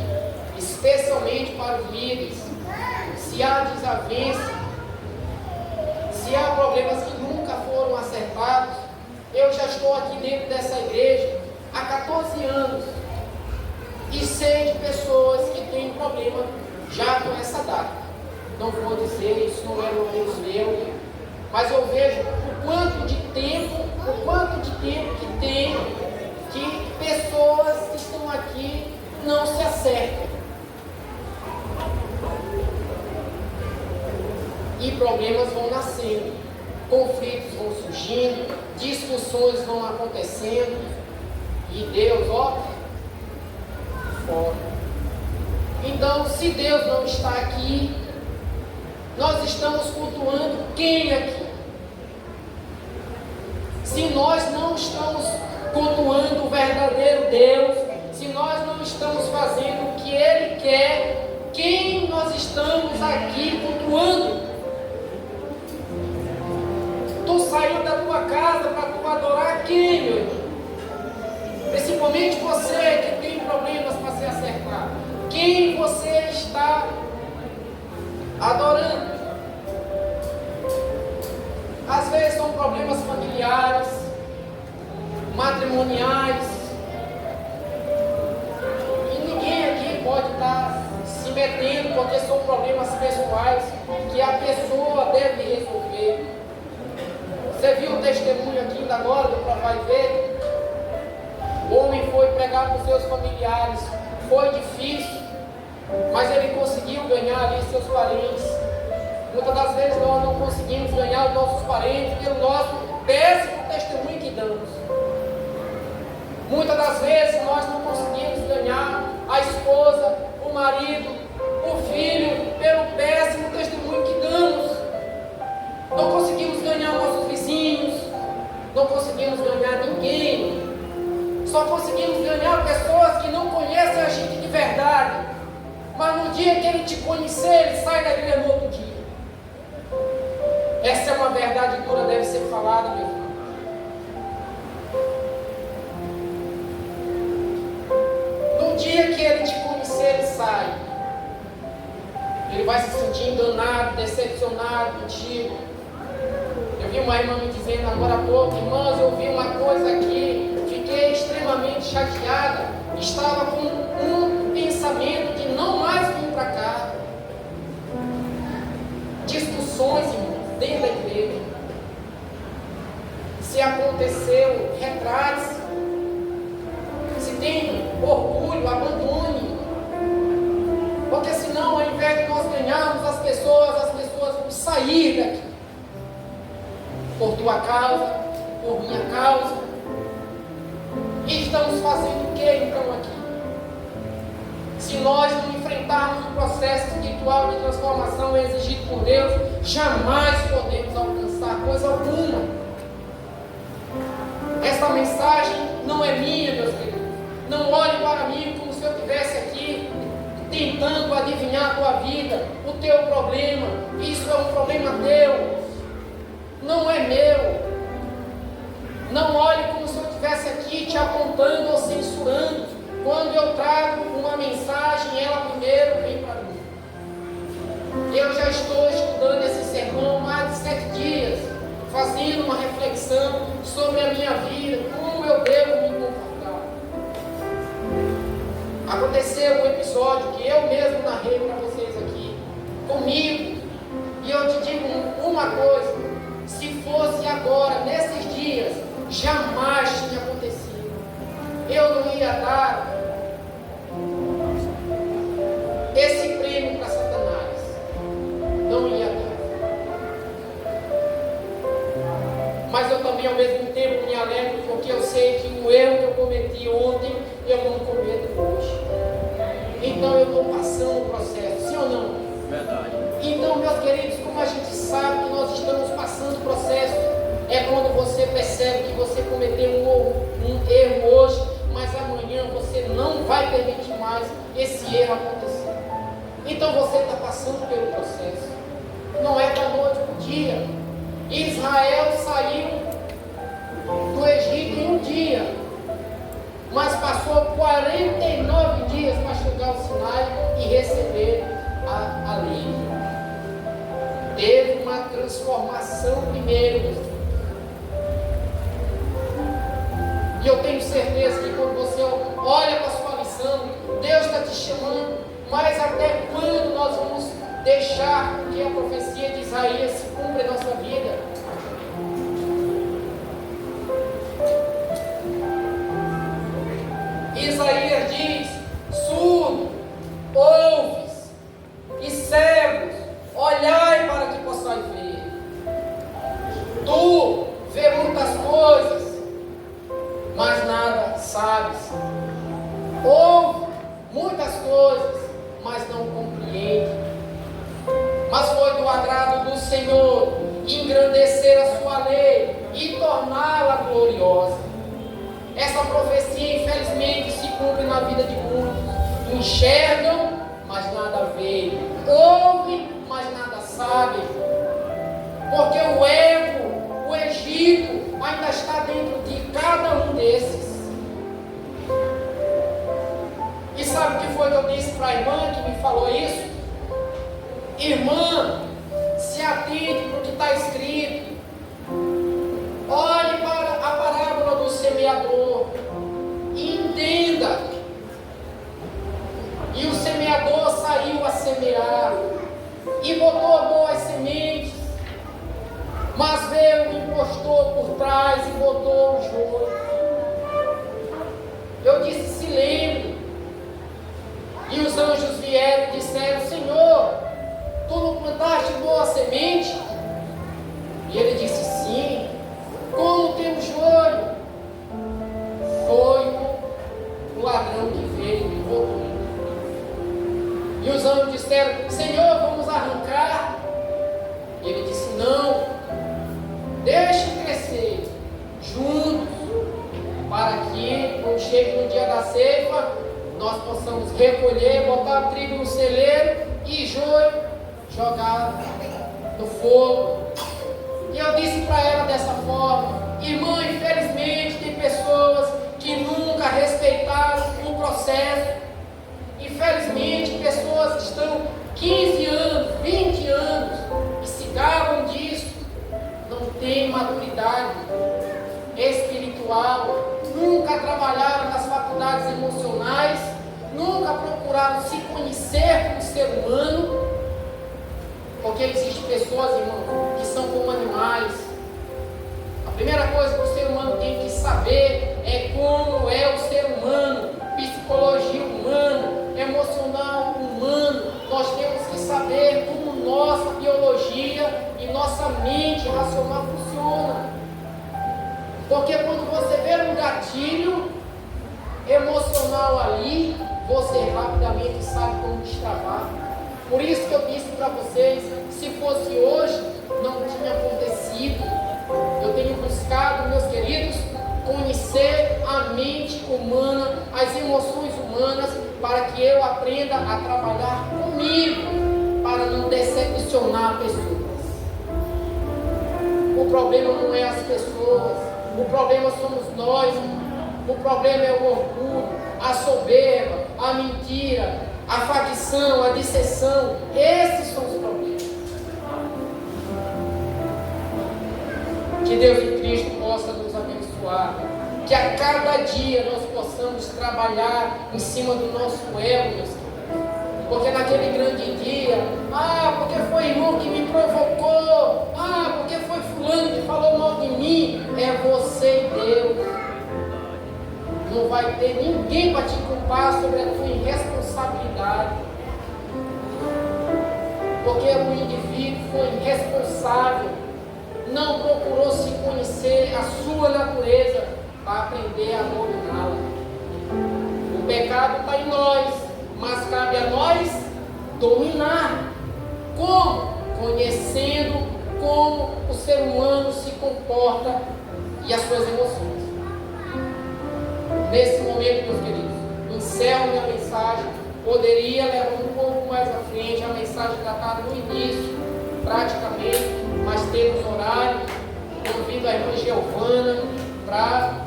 especialmente para os líderes, se há desavença, se há problemas que nunca foram acertados, eu já estou aqui dentro dessa igreja há 14 anos e sei de pessoas que têm problema já com essa data. Não vou dizer, isso não é um Deus meu, mas eu vejo o quanto de tempo que tem que pessoas que estão aqui não se acertam. E problemas vão nascendo, conflitos vão surgindo, discussões vão acontecendo, e Deus, ó, fora. Então, se Deus não está aqui, nós estamos cultuando quem aqui? Se nós não estamos cultuando o verdadeiro Deus, se nós não estamos fazendo o que Ele quer, quem nós estamos aqui cultuando? Tu saiu da tua casa para tu adorar quem, meu irmão? Principalmente você que tem problemas para se acertar. Quem você está adorando? Às vezes são problemas familiares, matrimoniais, e ninguém aqui pode estar se metendo porque são problemas pessoais que a pessoa deve resolver. Você viu o testemunho aqui ainda agora do Provai e Vede? O homem foi pregar para os seus familiares, foi difícil, mas ele conseguiu ganhar ali seus parentes. Muitas das vezes nós não conseguimos ganhar os nossos parentes pelo nosso péssimo testemunho que damos. Muitas das vezes nós não conseguimos ganhar a esposa, o marido, o filho, pelo péssimo testemunho que damos. Não conseguimos ganhar nossos vizinhos, não conseguimos ganhar ninguém. Só conseguimos ganhar pessoas que não conhecem a gente de verdade. Mas no dia que ele te conhecer, ele sai da igreja no outro dia. Essa é uma verdade dura, deve ser falada, meu irmão. No dia que ele te conhecer, ele sai. Ele vai se sentir enganado, decepcionado contigo. Eu vi uma irmã me dizendo agora há pouco: irmãs, eu vi uma coisa aqui, fiquei extremamente chateada, estava com um pensamento de não mais vir para cá. Discussões, irmãos, dentro da igreja. Se aconteceu, retrate-se. Se tem orgulho, abandone. Porque senão, ao invés de nós ganharmos as pessoas vão sair daqui. Por tua causa, por minha causa. E estamos fazendo o que então aqui? Se nós não enfrentarmos o processo espiritual de transformação exigido por Deus, jamais podemos alcançar coisa alguma. Esta mensagem não é minha, meus queridos. Não olhe para mim como se eu estivesse aqui tentando adivinhar a tua vida, o teu problema. Isso é um problema teu, não é meu. Não olhe como se eu estivesse aqui te apontando ou censurando. Quando eu trago uma mensagem, ela primeiro vem para mim. Eu já estou estudando esse sermão há mais de 7 dias, fazendo uma reflexão sobre a minha vida, como eu devo me comportar. Aconteceu um episódio que eu mesmo narrei para vocês aqui, comigo, e eu te digo uma coisa: se fosse agora, nesses dias, jamais tinha acontecido. Eu não ia dar esse prêmio para Satanás. Não ia dar. Mas eu também, ao mesmo tempo, me alegro, porque eu sei que o erro que eu cometi ontem, eu não cometo hoje. Então eu estou passando o processo, sim ou não? Verdade. Então, meus queridos, como a gente sabe que nós estamos passando o processo, é quando você percebe que você cometeu um erro hoje, mas amanhã você não vai permitir mais esse erro acontecer. Então você está passando pelo processo. Não é da noite para o dia. Israel saiu do Egito em um dia, mas passou 49 dias para chegar ao Sinai e receber a lei. Teve uma transformação primeiro, Deus. E eu tenho certeza que quando você olha para a sua lição, Deus está te chamando, mas até quando nós vamos deixar que a profecia de Isaías se cumpra em nossa vida? Isaías diz: surdo, ouves e cegos, olhai para que possais ver. Tu vê muitas coisas, mas nada sabes. Ouve muitas coisas, mas não compreende. Mas foi do agrado do Senhor engrandecer a sua lei e torná-la gloriosa. Essa profecia, infelizmente, se cumpre na vida de muitos. Enxergam, mas nada veem. Ouvem, mas nada sabem. Porque o ego, o Egito, ainda está dentro de cada um desses. E sabe o que foi que eu disse para a irmã que me falou isso? Irmã, se atente para o que está escrito. Olhe para a parábola do semeador e entenda. E o semeador saiu a semear e botou boas sementes, mas veio o impostor por trás e botou o joio. Eu disse: se lembre. E os anjos vieram e disseram: Senhor, tu não plantaste boa semente? E ele disse: sim. Como tem o joio? Foi o ladrão que veio e roubou. E os anjos disseram: Senhor, vamos arrancar? E ele disse: não, deixe crescer juntos, para que quando chegue no dia da ceifa, nós possamos recolher, botar trigo no celeiro e joio jogar no fogo. E eu disse para ela dessa forma: irmã, infelizmente tem pessoas que nunca respeitaram o processo. Infelizmente, pessoas que estão 15 anos, 20 anos e se gabam disso, não têm maturidade espiritual, nunca trabalharam nas faculdades emocionais, nunca procuraram se conhecer como ser humano. Porque existem pessoas, irmão, que são como animais. A primeira coisa que o ser humano tem que saber é como é o ser humano, psicologia humana, emocional humano. Nós temos que saber como nossa biologia e nossa mente racional funciona. Porque quando você vê um gatilho emocional ali, você rapidamente sabe como destravar. Por isso que eu disse para vocês, se fosse hoje, não tinha acontecido. Eu tenho buscado, meus queridos, conhecer a mente humana, as emoções humanas, para que eu aprenda a trabalhar comigo, para não decepcionar pessoas. O problema não é as pessoas, o problema somos nós. O problema é o orgulho, a soberba, a mentira, a facção, a disseção. Esses são os problemas. Que Deus em Cristo possa nos abençoar. Que a cada dia nós possamos trabalhar em cima do nosso ego, meus queridos. Porque naquele grande dia, porque foi o irmão que me provocou, porque foi fulano que falou mal de mim, é você e Deus. Não vai ter ninguém para te culpar sobre a tua irresponsabilidade. Porque o indivíduo foi irresponsável, não procurou se conhecer a sua natureza para aprender a dominá-la. O pecado está em nós, mas cabe a nós dominar. Como? Conhecendo como o ser humano se comporta e as suas emoções. Nesse momento, meus queridos, encerro minha mensagem. Poderia levar um pouco mais à frente, a mensagem tratada no início, praticamente, mas temos horário. Convido a irmã Giovana para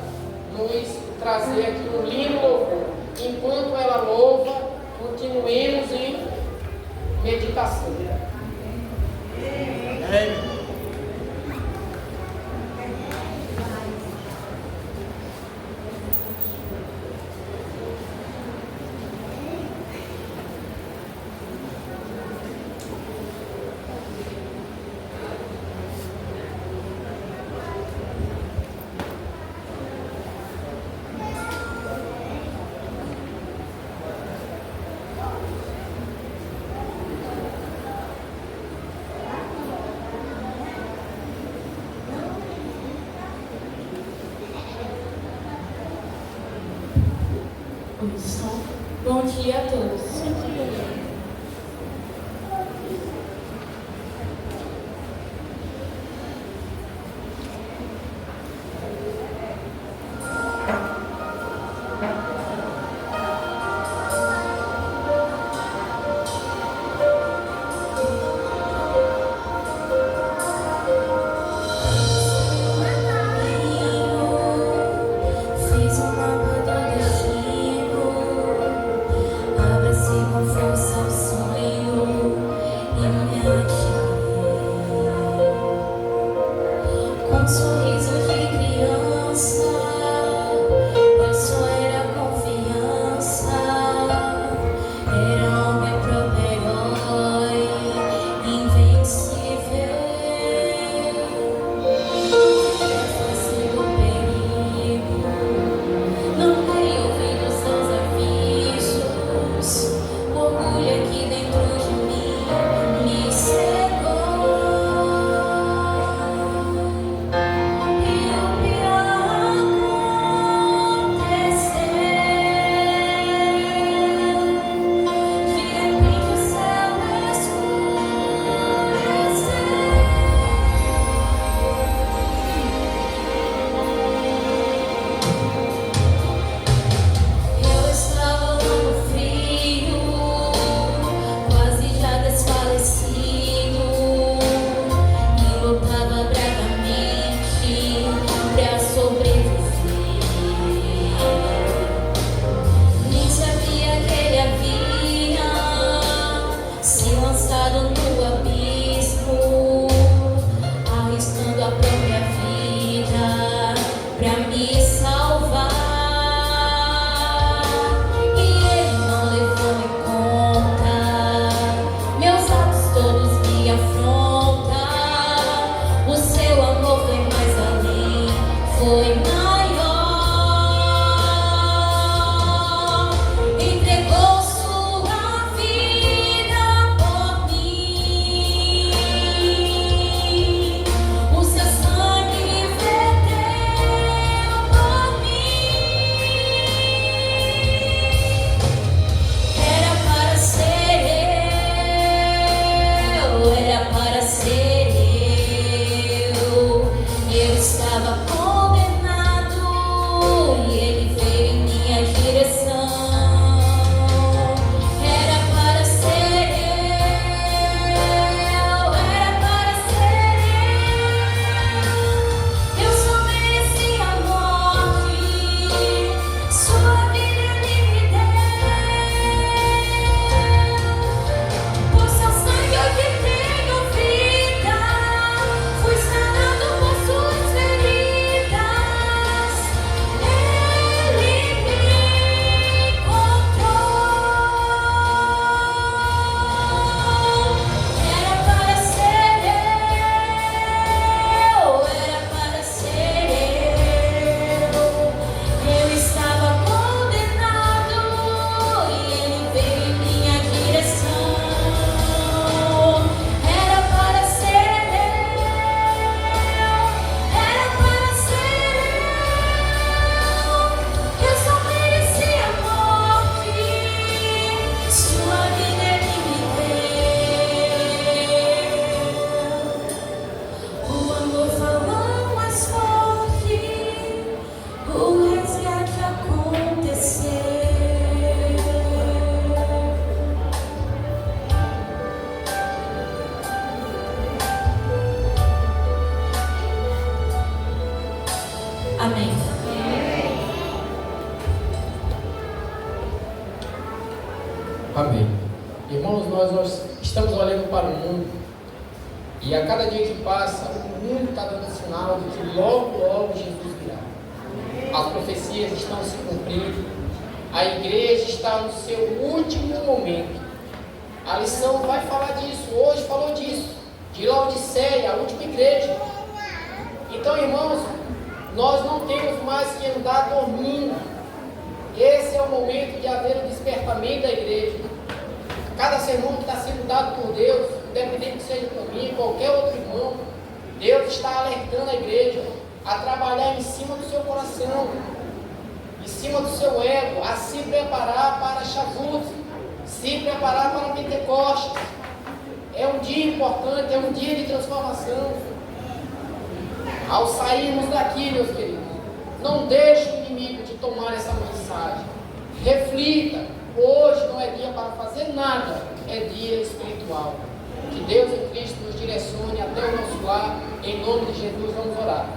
nos trazer aqui um lindo louvor. Enquanto ela louva, continuemos em meditação. dia a todos. Fiz um mapa do destino, abra-se com força o sonho e me acharei. Com um sorriso de criança, meu sonho era confiança, era homem próprio herói, invencível. Face do perigo, não dei ouvidos aos avisos. O orgulho aqui dentro de mim me cegou. E o pior aconteceu. De repente o céu eu estava no frio, quase já desfalecido, e lutava bravamente pra sobreviver. Nem sabia que ele havia se lançado no abismo, arriscando a própria vida pra me salvar. E ele não levou em conta meus atos todos me afrontam. O seu amor foi mais além, foi maior. Entregou sua vida por mim. O seu sangue verteu por mim. Era para ser eu, era para ser eu. Eu estava condenado e ele veio em minha direção. Era para ser eu, era para ser eu. Eu só merecia a morte, sua vida ele me deu. Por seu sangue hoje tenho vida, fui sanado por suas feridas. Ele me encontrou. Era para ser eu, era para ser eu. Eu estava condenado e ele veio em minha direção. Era para ser eu, era para ser eu. Eu só merecia a morte, sua vida ele me deu. O amor falou mais forte, o resgate aconteceu. Amém. Amém. Irmãos, nós estamos olhando para o mundo e a cada dia que passa, o mundo está dando sinal de que logo, logo Jesus virá. As profecias estão se cumprindo, a igreja está no seu último momento. A lição vai falar disso, hoje falou disso, de Laodiceia, a última igreja. Então, irmãos, nós não temos mais que andar dormindo. Esse é o momento de haver o despertamento da igreja. Cada sermão que está sendo dado por Deus, independente que seja por mim, qualquer outro irmão, Deus está alertando a igreja a trabalhar em cima do seu coração. em cima do seu ego, a se preparar para Shavuot, se preparar para Pentecostes. É um dia importante, é um dia de transformação. Ao sairmos daqui, meus queridos, não deixe o inimigo de tomar essa mensagem. Reflita, hoje não é dia para fazer nada, é dia espiritual. Que Deus em Cristo nos direcione até o nosso lar, em nome de Jesus vamos orar.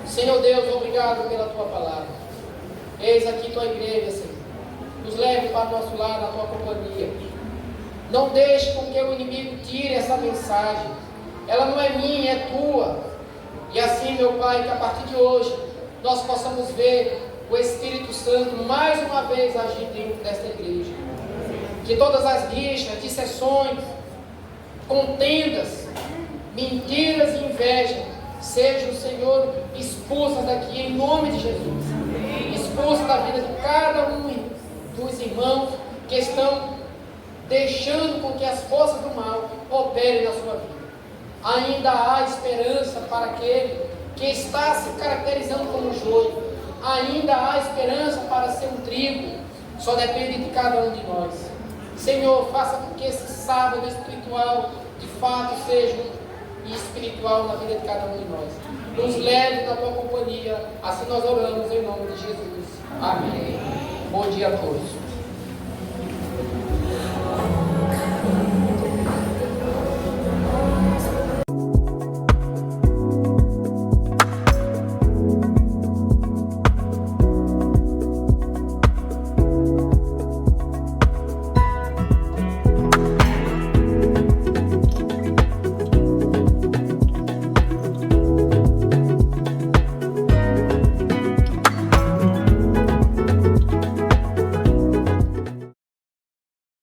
Senhor Deus, obrigado pela Tua palavra. Eis aqui Tua igreja, Senhor. Nos leve para o nosso lar, na Tua companhia. Não deixe com que o inimigo tire essa mensagem. Ela não é minha, é Tua. E assim, meu Pai, que a partir de hoje nós possamos ver o Espírito Santo mais uma vez agir dentro desta igreja. Que todas as rixas, dissensões, contendas, mentiras e inveja sejam, Senhor, expulsas daqui em nome de Jesus. Expulsas da vida de cada um dos irmãos que estão deixando com que as forças do mal operem na sua vida. Ainda há esperança para aquele que está se caracterizando como joio. Ainda há esperança para ser um trigo. Só depende de cada um de nós. Senhor, faça com que esse sábado espiritual de fato seja espiritual na vida de cada um de nós. Nos leve na Tua companhia. Assim nós oramos em nome de Jesus. Amém. Bom dia a todos.